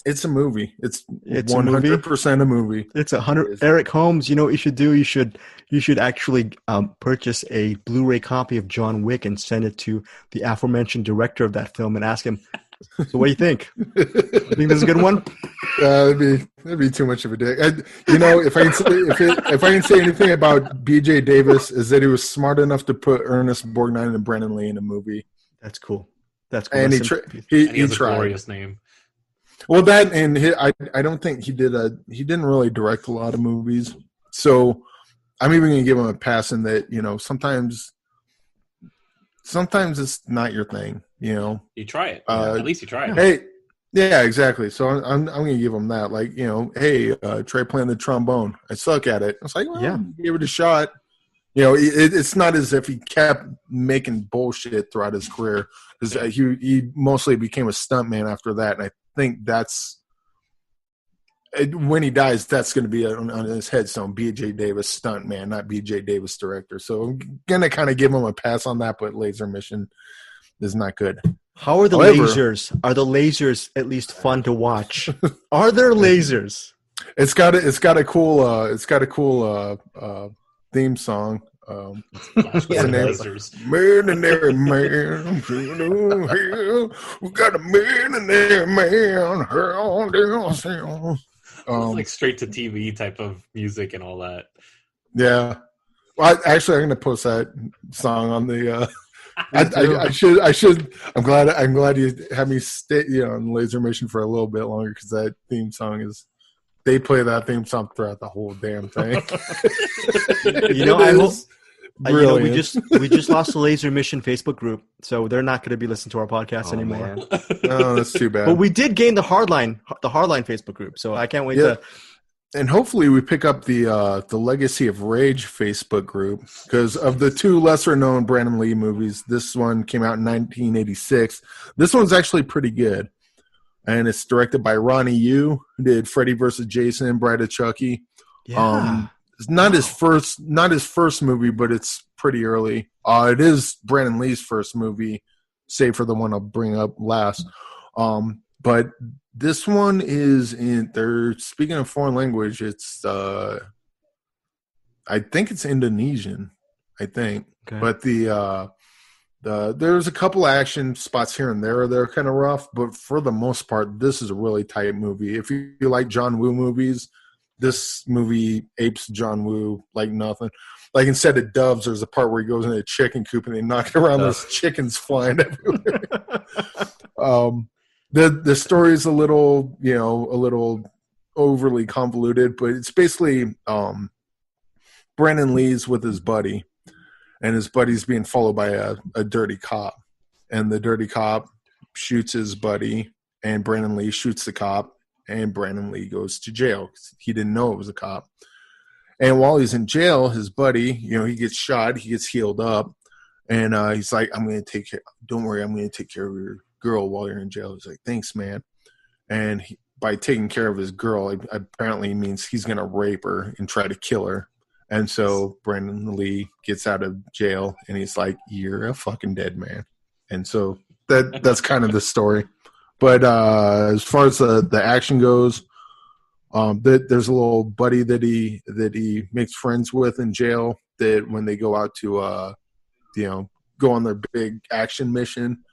it's a movie. It's 100% a movie. It's 100. Eric Holmes, you know what you should do? You should actually purchase a Blu-ray copy of John Wick and send it to the aforementioned director of that film and ask him, so what do you think? You think this is a good one? That'd be too much of a dick. If I can say anything about B.J. Davis is that he was smart enough to put Ernest Borgnine and Brandon Lee in a movie. That's cool. And he tried. A glorious name. Well, that and I don't think he didn't really direct a lot of movies. So I'm even gonna give him a pass in that sometimes it's not your thing. You try it. At least you try it. Hey, yeah, exactly. So I'm gonna give him that. Like, hey, try playing the trombone. I suck at it. It's like, give it a shot. It's not as if he kept making bullshit throughout his career because he mostly became a stuntman after that. And I think that's when he dies, that's going to be on his headstone. B.J. Davis stuntman, not B.J. Davis director. So I'm gonna kind of give him a pass on that. But Laser Mission is not good. How are the lasers? Are the lasers at least fun to watch? Are there lasers? It's got a cool theme song. Lasers. Man in there, man. We got a man in there, man. Like straight to TV type of music and all that. Yeah. I'm going to post that song on the. I should. I'm glad you had me stay, on Laser Mission for a little bit longer because that theme song is. They play that theme song throughout the whole damn thing. I hope. We just lost the Laser Mission Facebook group, so they're not going to be listening to our podcast anymore. Oh, that's too bad. But we did gain the Hardline Facebook group, so I can't wait to. And hopefully we pick up the Legacy of Rage Facebook group because of the two lesser known Brandon Lee movies. This one came out in 1986. This one's actually pretty good, and it's directed by Ronnie Yu, who did Freddy vs. Jason, Bride of Chucky. Yeah. It's not his first movie, but it's pretty early. It is Brandon Lee's first movie, save for the one I'll bring up last. But this one is they're speaking a foreign language. It's I think it's Indonesian, okay. But there's a couple action spots here and there. They're kind of rough, but for the most part, this is a really tight movie. If you like John Woo movies, this movie apes John Woo like nothing. Like instead of doves, there's a part where he goes in a chicken coop and they knock it around. There's chickens flying everywhere. The story is a little overly convoluted, but it's basically Brandon Lee's with his buddy, and his buddy's being followed by a dirty cop, and the dirty cop shoots his buddy, and Brandon Lee shoots the cop, and Brandon Lee goes to jail because he didn't know it was a cop. And while he's in jail, his buddy, he gets shot, he gets healed up, and he's like, don't worry, I'm going to take care of your girl while you're in jail. He's like, thanks, man. And by taking care of his girl, it apparently means he's going to rape her and try to kill her. And so Brandon Lee gets out of jail, and he's like, you're a fucking dead man. And so that's kind of the story. But as far as the action goes, there's a little buddy that he makes friends with in jail that when they go out to go on their big action mission,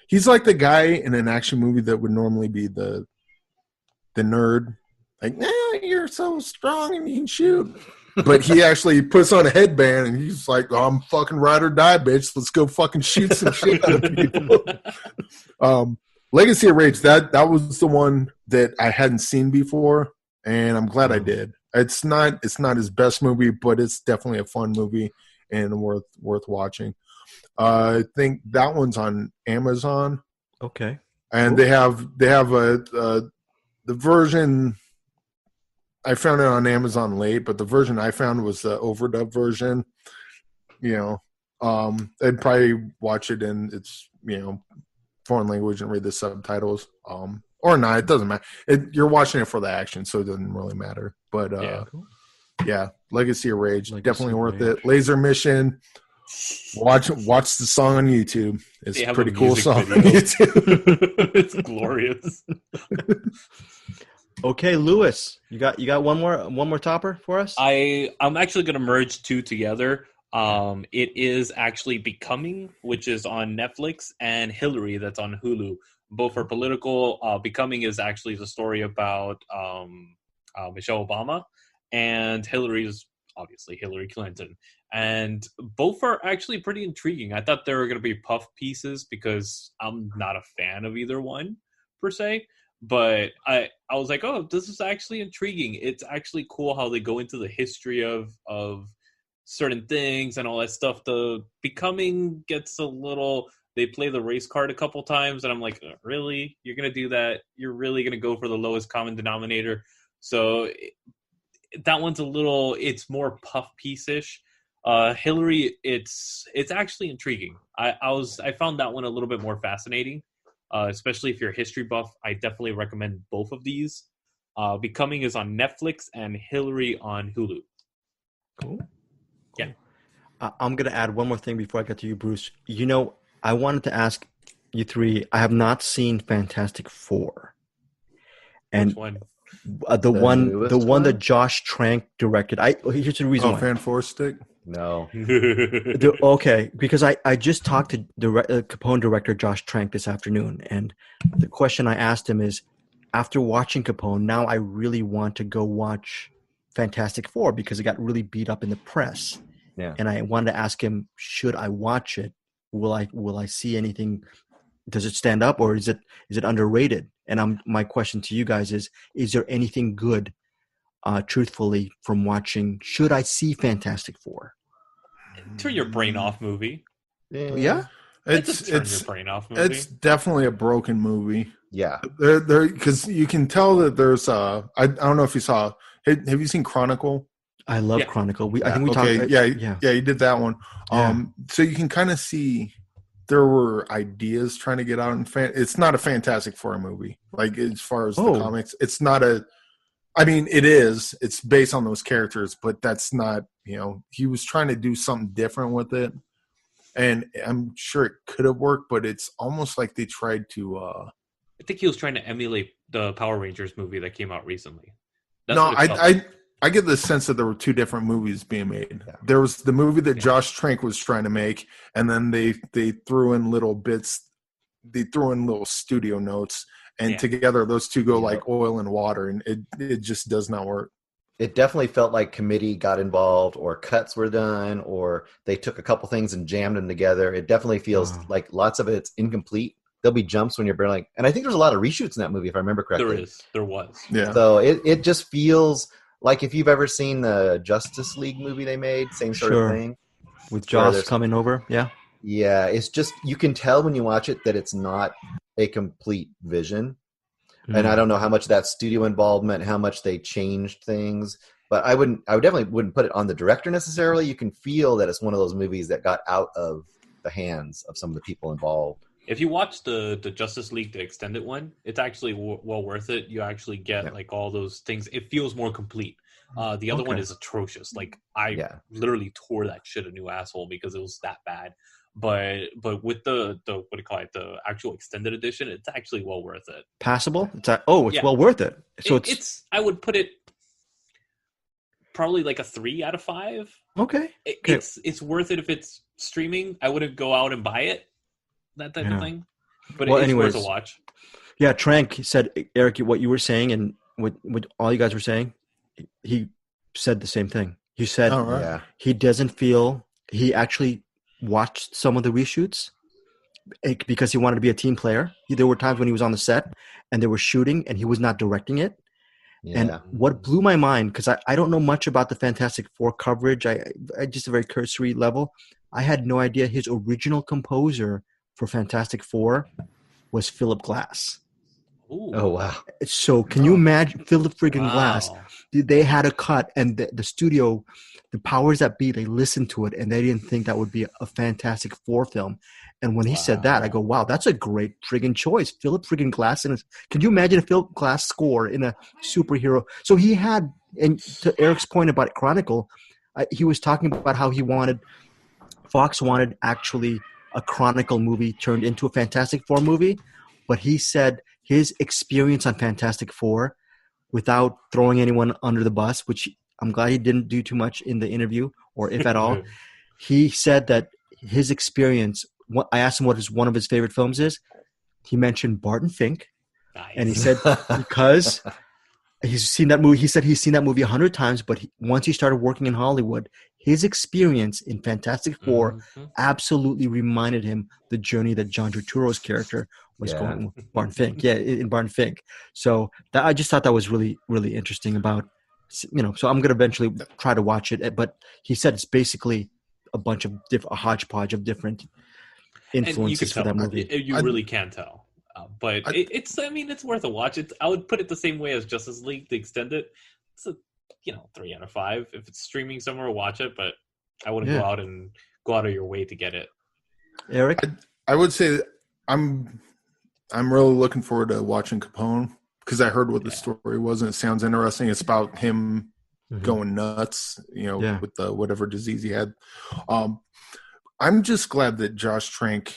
he's like the guy in an action movie that would normally be the nerd, like, you're so strong and you can shoot. But he actually puts on a headband and he's like, I'm fucking ride or die, bitch. Let's go fucking shoot some shit out of people. Legacy of Rage, that was the one that I hadn't seen before, and I'm glad I did. It's not his best movie, but it's definitely a fun movie and worth watching. I think that one's on Amazon. Okay. And cool. they have the version. I found it on Amazon late, but the version I found was the overdub version. I'd probably watch it in its foreign language and read the subtitles, or not. It doesn't matter. You're watching it for the action, so it doesn't really matter. But cool. Legacy of Rage, definitely worth it. Laser Mission. Watch the song on YouTube. It's a pretty cool song on YouTube. It's glorious. Okay, Luis, you got one more topper for us? I'm actually going to merge two together. It is actually Becoming, which is on Netflix, and Hillary, that's on Hulu. Both are political. Becoming is actually the story about Michelle Obama, and Hillary is obviously Hillary Clinton. And both are actually pretty intriguing. I thought they were going to be puff pieces because I'm not a fan of either one per se. But I was like, oh, this is actually intriguing. It's actually cool how they go into the history of certain things and all that stuff. The Becoming gets a little, they play the race card a couple times, and I'm like, really? You're going to do that? You're really going to go for the lowest common denominator? So that one's it's more puff piece-ish. Hillary, it's actually intriguing. I found that one a little bit more fascinating. Especially if you're a history buff, I definitely recommend both of these. Becoming is on Netflix and Hillary on Hulu. Cool. Yeah. I'm going to add one more thing before I get to you, Bruce. I wanted to ask you three, I have not seen Fantastic Four. And which one? The one that Josh Trank directed. Here's the reason why. Fan Four Stick? No. Okay, because I just talked to Capone director Josh Trank this afternoon, and the question I asked him is, after watching Capone, now I really want to go watch Fantastic Four because it got really beat up in the press. Yeah. and I wanted to ask him, should I watch it? Will I see anything? Does it stand up, or is it underrated? And my question to you guys is there anything good, truthfully, from watching? Should I see Fantastic Four? Turn your brain off movie. Yeah. It's turn your brain off movie. It's definitely a broken movie. Yeah. There because you can tell that there's I don't know if you saw. Have you seen Chronicle? I love Chronicle. I think we okay, talked. Yeah, you did that one. Yeah. So you can kind of see there were ideas trying to get out in it's not a Fantastic Four movie. Like as far as the comics, it's not a. I mean, it is. It's based on those characters, but that's not. He was trying to do something different with it, and I'm sure it could have worked, but it's almost like they tried to. I think he was trying to emulate the Power Rangers movie that came out recently. I get the sense that there were two different movies being made. Yeah. There was the movie that Josh Trank was trying to make, and then they threw in little bits. They threw in little studio notes, and together those two go like oil and water, and it just does not work. It definitely felt like committee got involved, or cuts were done, or they took a couple things and jammed them together. It definitely feels like lots of it's incomplete. There'll be jumps when you're barely like, and I think there's a lot of reshoots in that movie, if I remember correctly. There was. Yeah. So it just feels like if you've ever seen the Justice League movie they made, same sort of thing. With Joss coming over, yeah. Yeah, it's just, you can tell when you watch it that it's not a complete vision. And I don't know how much that studio involvement, how much they changed things. But I definitely wouldn't put it on the director necessarily. You can feel that it's one of those movies that got out of the hands of some of the people involved. If you watch the Justice League, the extended one, it's actually well worth it. You actually get like all those things. It feels more complete. The other one is atrocious. Like I literally tore that shit a new asshole because it was that bad. But with the what do you call it, the actual extended edition, it's actually well worth it. Passable? It's well worth it. So it's I would put it probably like a 3 out of 5. Okay. It's worth it if it's streaming. I wouldn't go out and buy it. That type of thing. But it's worth a watch. Yeah, Trank said, Eric, what you were saying and what all you guys were saying, he said the same thing. He said he doesn't feel he actually watched some of the reshoots because he wanted to be a team player. There were times when he was on the set and they were shooting and he was not directing it. Yeah. And what blew my mind, because I don't know much about the Fantastic Four coverage, I just a very cursory level. I had no idea his original composer for Fantastic Four was Philip Glass. Ooh. Oh, wow. So can you imagine Philip friggin' Glass? They had a cut, and the studio, the powers that be, they listened to it, and they didn't think that would be a Fantastic Four film. And when he said that, I go, wow, that's a great friggin' choice. Philip friggin' Glass. Can you imagine a Philip Glass score in a superhero? So he had, and to Eric's point about Chronicle, he was talking about how Fox wanted actually a Chronicle movie turned into a Fantastic Four movie, but he said his experience on Fantastic Four, without throwing anyone under the bus, which I'm glad he didn't do too much in the interview, or if at all, he said that his experience, I asked him what one of his favorite films is. He mentioned Barton Fink, and he said because he's seen that movie. He said he's seen that movie 100 times, but once he started working in Hollywood, his experience in Fantastic Four absolutely reminded him the journey that John Turturro's character was going with Barton Fink. Yeah, in Barton Fink. So I just thought that was really, really interesting about, so I'm going to eventually try to watch it. But he said it's basically a hodgepodge of different influences for that movie. You really can tell. But it's worth a watch. I would put it the same way as Justice League, the extended. It's a 3 out of 5. If it's streaming somewhere, watch it. But I wouldn't go out of your way to get it. Eric, I would say I'm really looking forward to watching Capone because I heard what the story was and it sounds interesting. It's about him going nuts, with the whatever disease he had. I'm just glad that Josh Trank,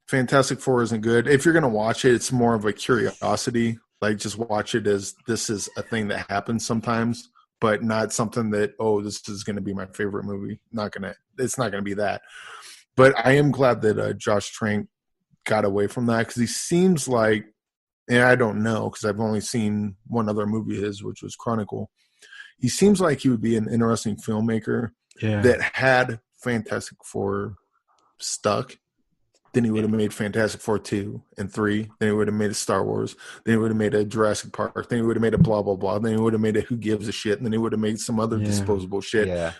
Fantastic Four isn't good. If you're going to watch it, it's more of a curiosity. Like, just watch it as this is a thing that happens sometimes, but not something that, this is going to be my favorite movie. It's not going to be that. But I am glad that Josh Trank got away from that because he seems like, and I don't know because I've only seen one other movie of his, which was Chronicle. he seems like he would be an interesting filmmaker that had Fantastic Four stuck. Then he would have made Fantastic Four 2 and 3. Then he would have made a Star Wars. Then he would have made a Jurassic Park. Then he would have made a blah, blah, blah. Then he would have made a Who Gives a Shit. And then he would have made some other disposable shit. Yeah.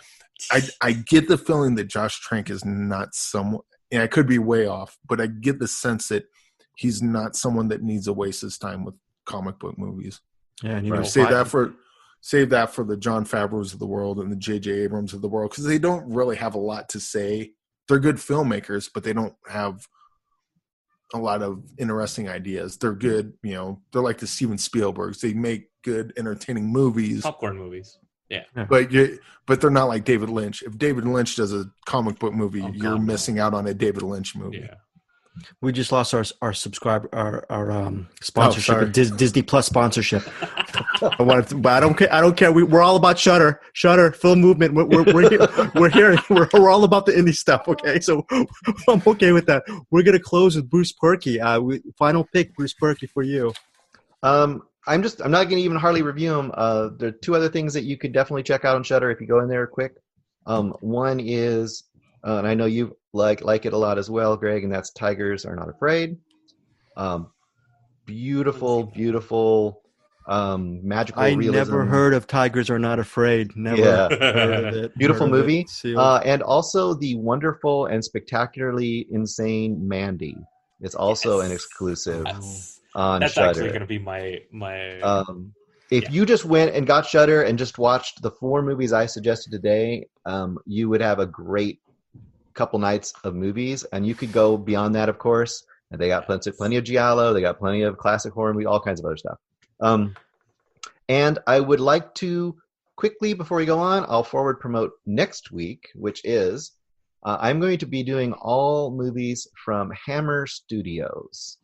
I get the feeling that Josh Trank is not someone, and I could be way off, but I get the sense that he's not someone that needs to waste his time with comic book movies. Yeah, and save that for the Jon Favreaus of the world and the J.J. Abrams of the world, because they don't really have a lot to say. They're good filmmakers, but they don't have a lot of interesting ideas. They're good, they're like the Steven Spielbergs. They make good, entertaining movies. Popcorn movies. Yeah. But they're not like David Lynch. If David Lynch does a comic book movie, you're missing out on a David Lynch movie. Yeah. We just lost our subscriber sponsorship, Disney Plus sponsorship. But I don't care. I don't care. We're all about Shudder, Film Movement. We're here. We're all about the indie stuff. Okay, so I'm okay with that. We're gonna close with Bruce Purkey. Final pick, Bruce Purkey, for you. I'm not going to even hardly review them. There are two other things that you could definitely check out on Shudder if you go in there quick. One is, and I know you like it a lot as well, Greg, and that's Tigers Are Not Afraid. Beautiful, magical realism. I never heard of Tigers Are Not Afraid. Never heard of it. Beautiful movie. And also the wonderful and spectacularly insane Mandy. It's also an exclusive. On That's Shudder. Actually going to be my. If you just went and got Shudder and just watched the 4 movies I suggested today, you would have a great couple nights of movies, and you could go beyond that, of course. And they got plenty of giallo, they got plenty of classic horror movie, all kinds of other stuff. And I would like to quickly, before we go on, I'll forward promote next week, which is I'm going to be doing all movies from Hammer Studios.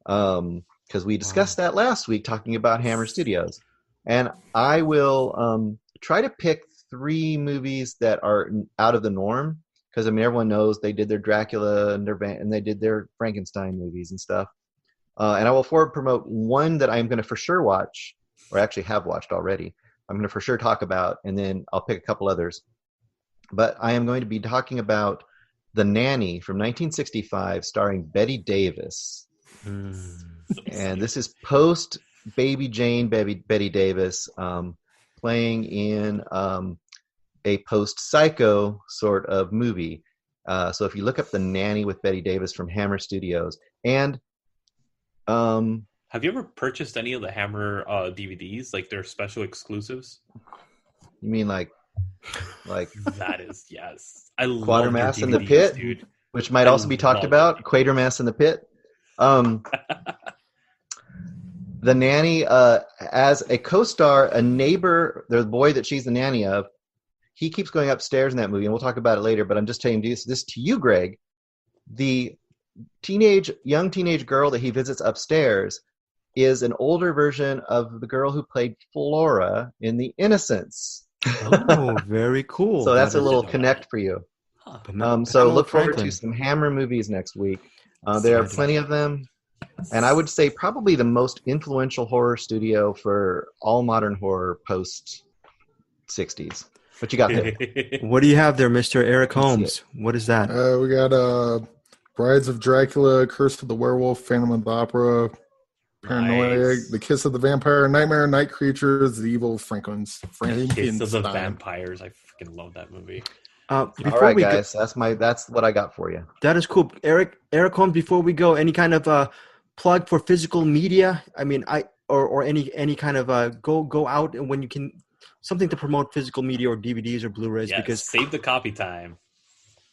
Because we discussed that last week talking about Hammer Studios. And I will try to pick 3 movies that are out of the norm. Because, everyone knows they did their Dracula and they did their Frankenstein movies and stuff. And I will forward promote one that I'm going to for sure watch, or actually have watched already. I'm going to for sure talk about, and then I'll pick a couple others. But I am going to be talking about The Nanny from 1965, starring Bette Davis. And this is post Baby Jane, Bette Davis, playing in a post Psycho sort of movie. So if you look up The Nanny with Bette Davis from Hammer Studios, and have you ever purchased any of the Hammer DVDs, like their special exclusives? You mean like that is yes. I love Quatermass DVDs, in the Pit, dude. which might also be talked about. Quatermass in the Pit. The Nanny, as a co-star, a neighbor, the boy that she's the nanny of, he keeps going upstairs in that movie, and we'll talk about it later, but I'm just telling you this to you, Greg. The young teenage girl that he visits upstairs is an older version of the girl who played Flora in The Innocents. Oh, very cool. So that's a little connect for you. So look forward to some Hammer movies next week. There are plenty of them. And I would say probably the most influential horror studio for all modern horror post-60s. What you got there? What do you have there, Mr. Eric Holmes? What is that? We got Brides of Dracula, Curse of the Werewolf, Phantom of the Opera, Paranoia, The Kiss of the Vampire, Nightmare, Night Creatures, The Evil Frankenstein. Kiss of the Vampires. I freaking love that movie. All right, guys. That's what I got for you. That is cool. Eric Holmes, before we go, any kind of plug for physical media? Or any kind of go out and when you can, something to promote physical media or DVDs or Blu-rays. Yes, because save the copy time.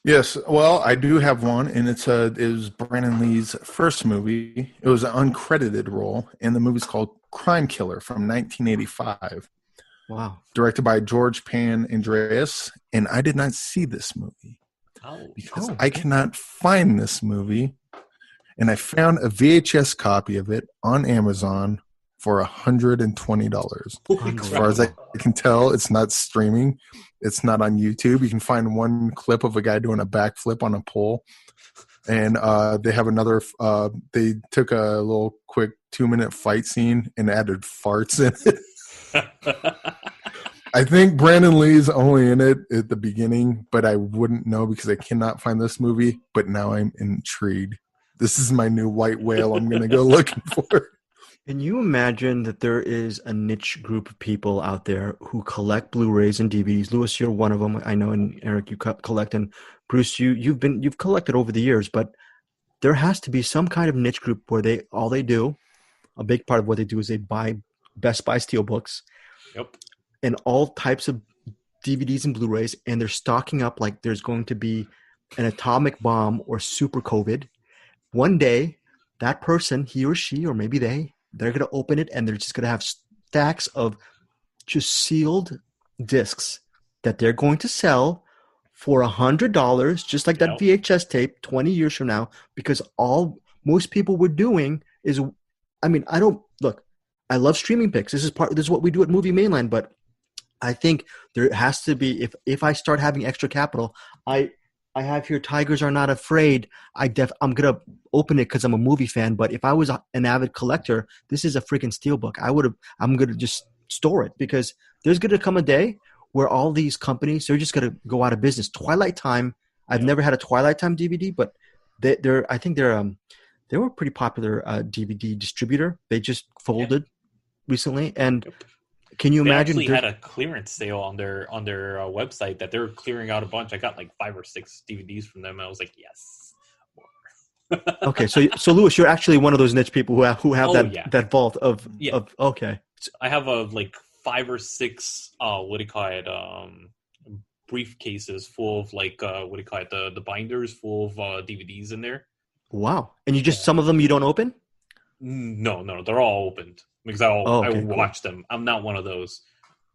Yes, well, I do have one, and it was Brandon Lee's first movie. It was an uncredited role, and the movie's called Crime Killer from 1985. Wow. Directed by George Pan Andreas, and I did not see this movie because I cannot find this movie, and I found a VHS copy of it on Amazon for $120. As far as I can tell, it's not streaming. It's not on YouTube. You can find one clip of a guy doing a backflip on a pole. And they have another, they took a little quick 2-minute fight scene and added farts in it. I think Brandon Lee's only in it at the beginning, but I wouldn't know because I cannot find this movie. But now I'm intrigued. This is my new white whale I'm going to go looking for. Can you imagine that there is a niche group of people out there who collect Blu-rays and DVDs? Louis, you're one of them. I know, and Eric, you collect, and Bruce, you've collected over the years. But there has to be some kind of niche group where they do, a big part of what they do is they buy Best Buy steelbooks, Yep, and all types of DVDs and Blu-rays, and they're stocking up like there's going to be an atomic bomb or super COVID. One day, that person, he or she, or maybe they're going to open it and they're just going to have stacks of just sealed discs that they're going to sell for $100, just like that VHS tape 20 years from now, because most people were doing is, I mean, I love streaming picks. This is what we do at Movie Mainline, but I think there has to be, if I start having extra capital, I have here Tigers Are Not Afraid. I'm going to open it because I'm a movie fan, but if I was an avid collector, this is a freaking steelbook. I'm going to just store it because there's going to come a day where all these companies, they're just going to go out of business. Twilight Time, I've never had a Twilight Time DVD, but I think they were a pretty popular DVD distributor. They just folded recently, and can you imagine? They actually had a clearance sale on their website that they're clearing out a bunch. I got like 5 or 6 DVDs from them. And I was like, yes. Okay, so Louis, you're actually one of those niche people who have that vault of okay. I have like 5 or 6 briefcases full of like the binders full of DVDs in there. Wow, and you just some of them you don't open? No, they're all opened because I watch them. I'm not one of those.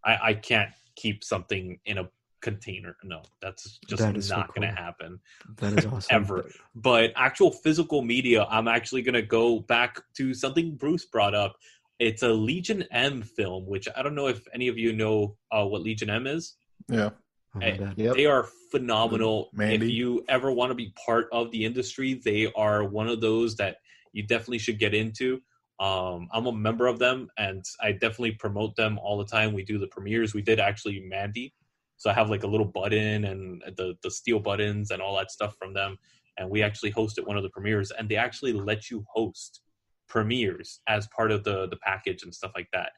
I can't keep something in a container. No, that's just not going to happen. That is awesome. Ever. But actual physical media, I'm actually going to go back to something Bruce brought up. It's a Legion M film, which I don't know if any of you know what Legion M is. Yeah. They are phenomenal. Mandy. If you ever want to be part of the industry, they are one of those that you definitely should get into. I'm a member of them, and I definitely promote them all the time. We do the premieres. We did actually Mandy. So I have like a little button and the steel buttons and all that stuff from them. And we actually hosted one of the premieres, and they actually let you host premieres as part of the package and stuff like that.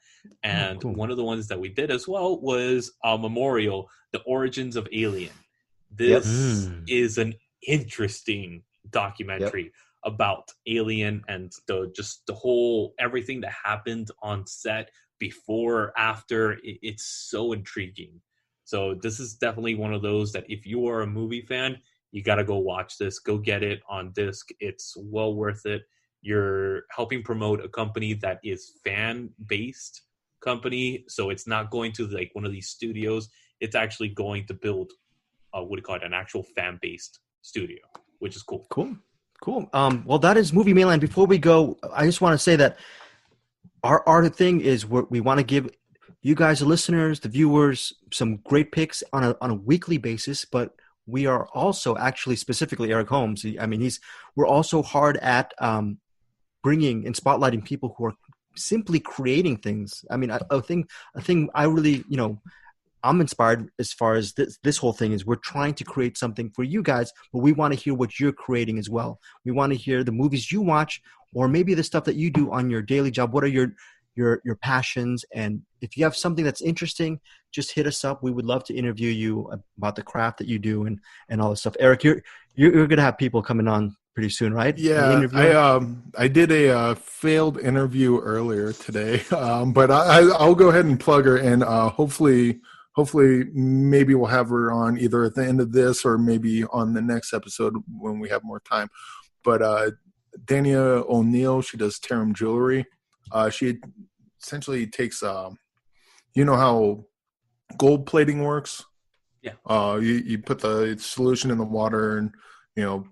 And one of the ones that we did as well was a memorial, The Origins of Alien. This is an interesting documentary about Alien and the whole everything that happened on set before, after. It's so intriguing. So this is definitely one of those that if you are a movie fan, you got to go watch this. Go get it on disc. It's well worth it. You're helping promote a company that is fan-based company. So it's not going to like one of these studios. It's actually going to build, an actual fan-based studio, which is cool. Cool. Well, that is Movie Mainline. Before we go, I just want to say that our thing is we want to give you guys, the listeners, the viewers, some great picks on a weekly basis, but we are also actually specifically Eric Holmes. We're also hard at bringing and spotlighting people who are simply creating things. I mean, a thing I really, I'm inspired as far as this whole thing is we're trying to create something for you guys, but we want to hear what you're creating as well. We want to hear the movies you watch, or maybe the stuff that you do on your daily job. What are your passions? And if you have something that's interesting, just hit us up. We would love to interview you about the craft that you do and all this stuff. Eric, you're going to have people coming on pretty soon, right? Yeah, I did a failed interview earlier today, but I'll go ahead and plug her, and hopefully maybe we'll have her on either at the end of this or maybe on the next episode when we have more time. But Dania O'Neill, she does Tarum Jewelry. She essentially takes, you know how gold plating works? Yeah. You put the solution in the water and,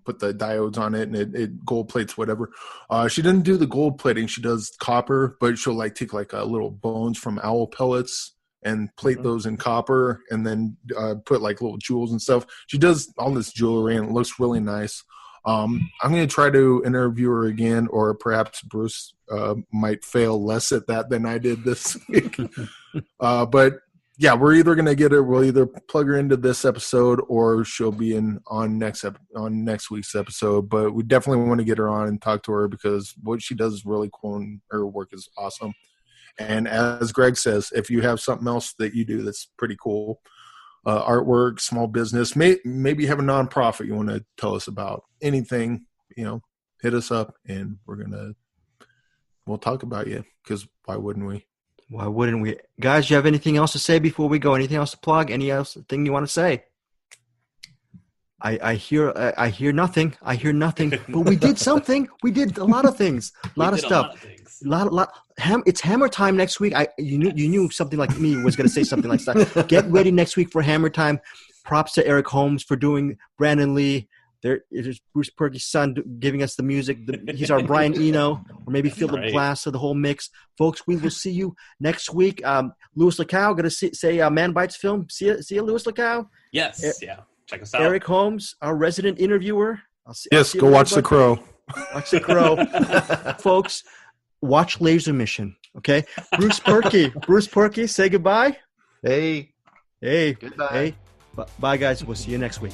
put the diodes on it and it gold plates whatever. She doesn't do the gold plating. She does copper, but she'll take little bones from owl pellets and plate those in copper and then put little jewels and stuff. She does all this jewelry and it looks really nice. I'm going to try to interview her again, or perhaps Bruce might fail less at that than I did this week. But yeah, we're either going to get her. We'll either plug her into this episode or she'll be on next week's episode. But we definitely want to get her on and talk to her because what she does is really cool and her work is awesome. And as Greg says, if you have something else that you do that's pretty cool, artwork, small business, maybe you have a nonprofit you want to tell us about, anything, hit us up and we'll talk about you because why wouldn't we? Why wouldn't we? Guys, you have anything else to say before we go? Anything else to plug? Any else thing you want to say? I hear nothing. I hear nothing. But we did something. We did a lot of things. A lot of stuff. It's Hammer time next week. You knew something like me was going to say something like that. Get ready next week for Hammer time. Props to Eric Holmes for doing Brandon Lee. There's Bruce Purkey's son giving us the music. He's our Brian Eno, or maybe Philip Glass of the whole mix. Folks, we will see you next week. Luis Lacau, going to say Man Bites Film. See you, Luis Lacau. Yes, yeah. Check us out. Eric Holmes, our resident interviewer. Go watch The Crow. Watch The Crow. Folks, watch Laser Mission, okay? Bruce Purkey, say goodbye. Hey. Goodbye. Hey. Bye, guys. We'll see you next week.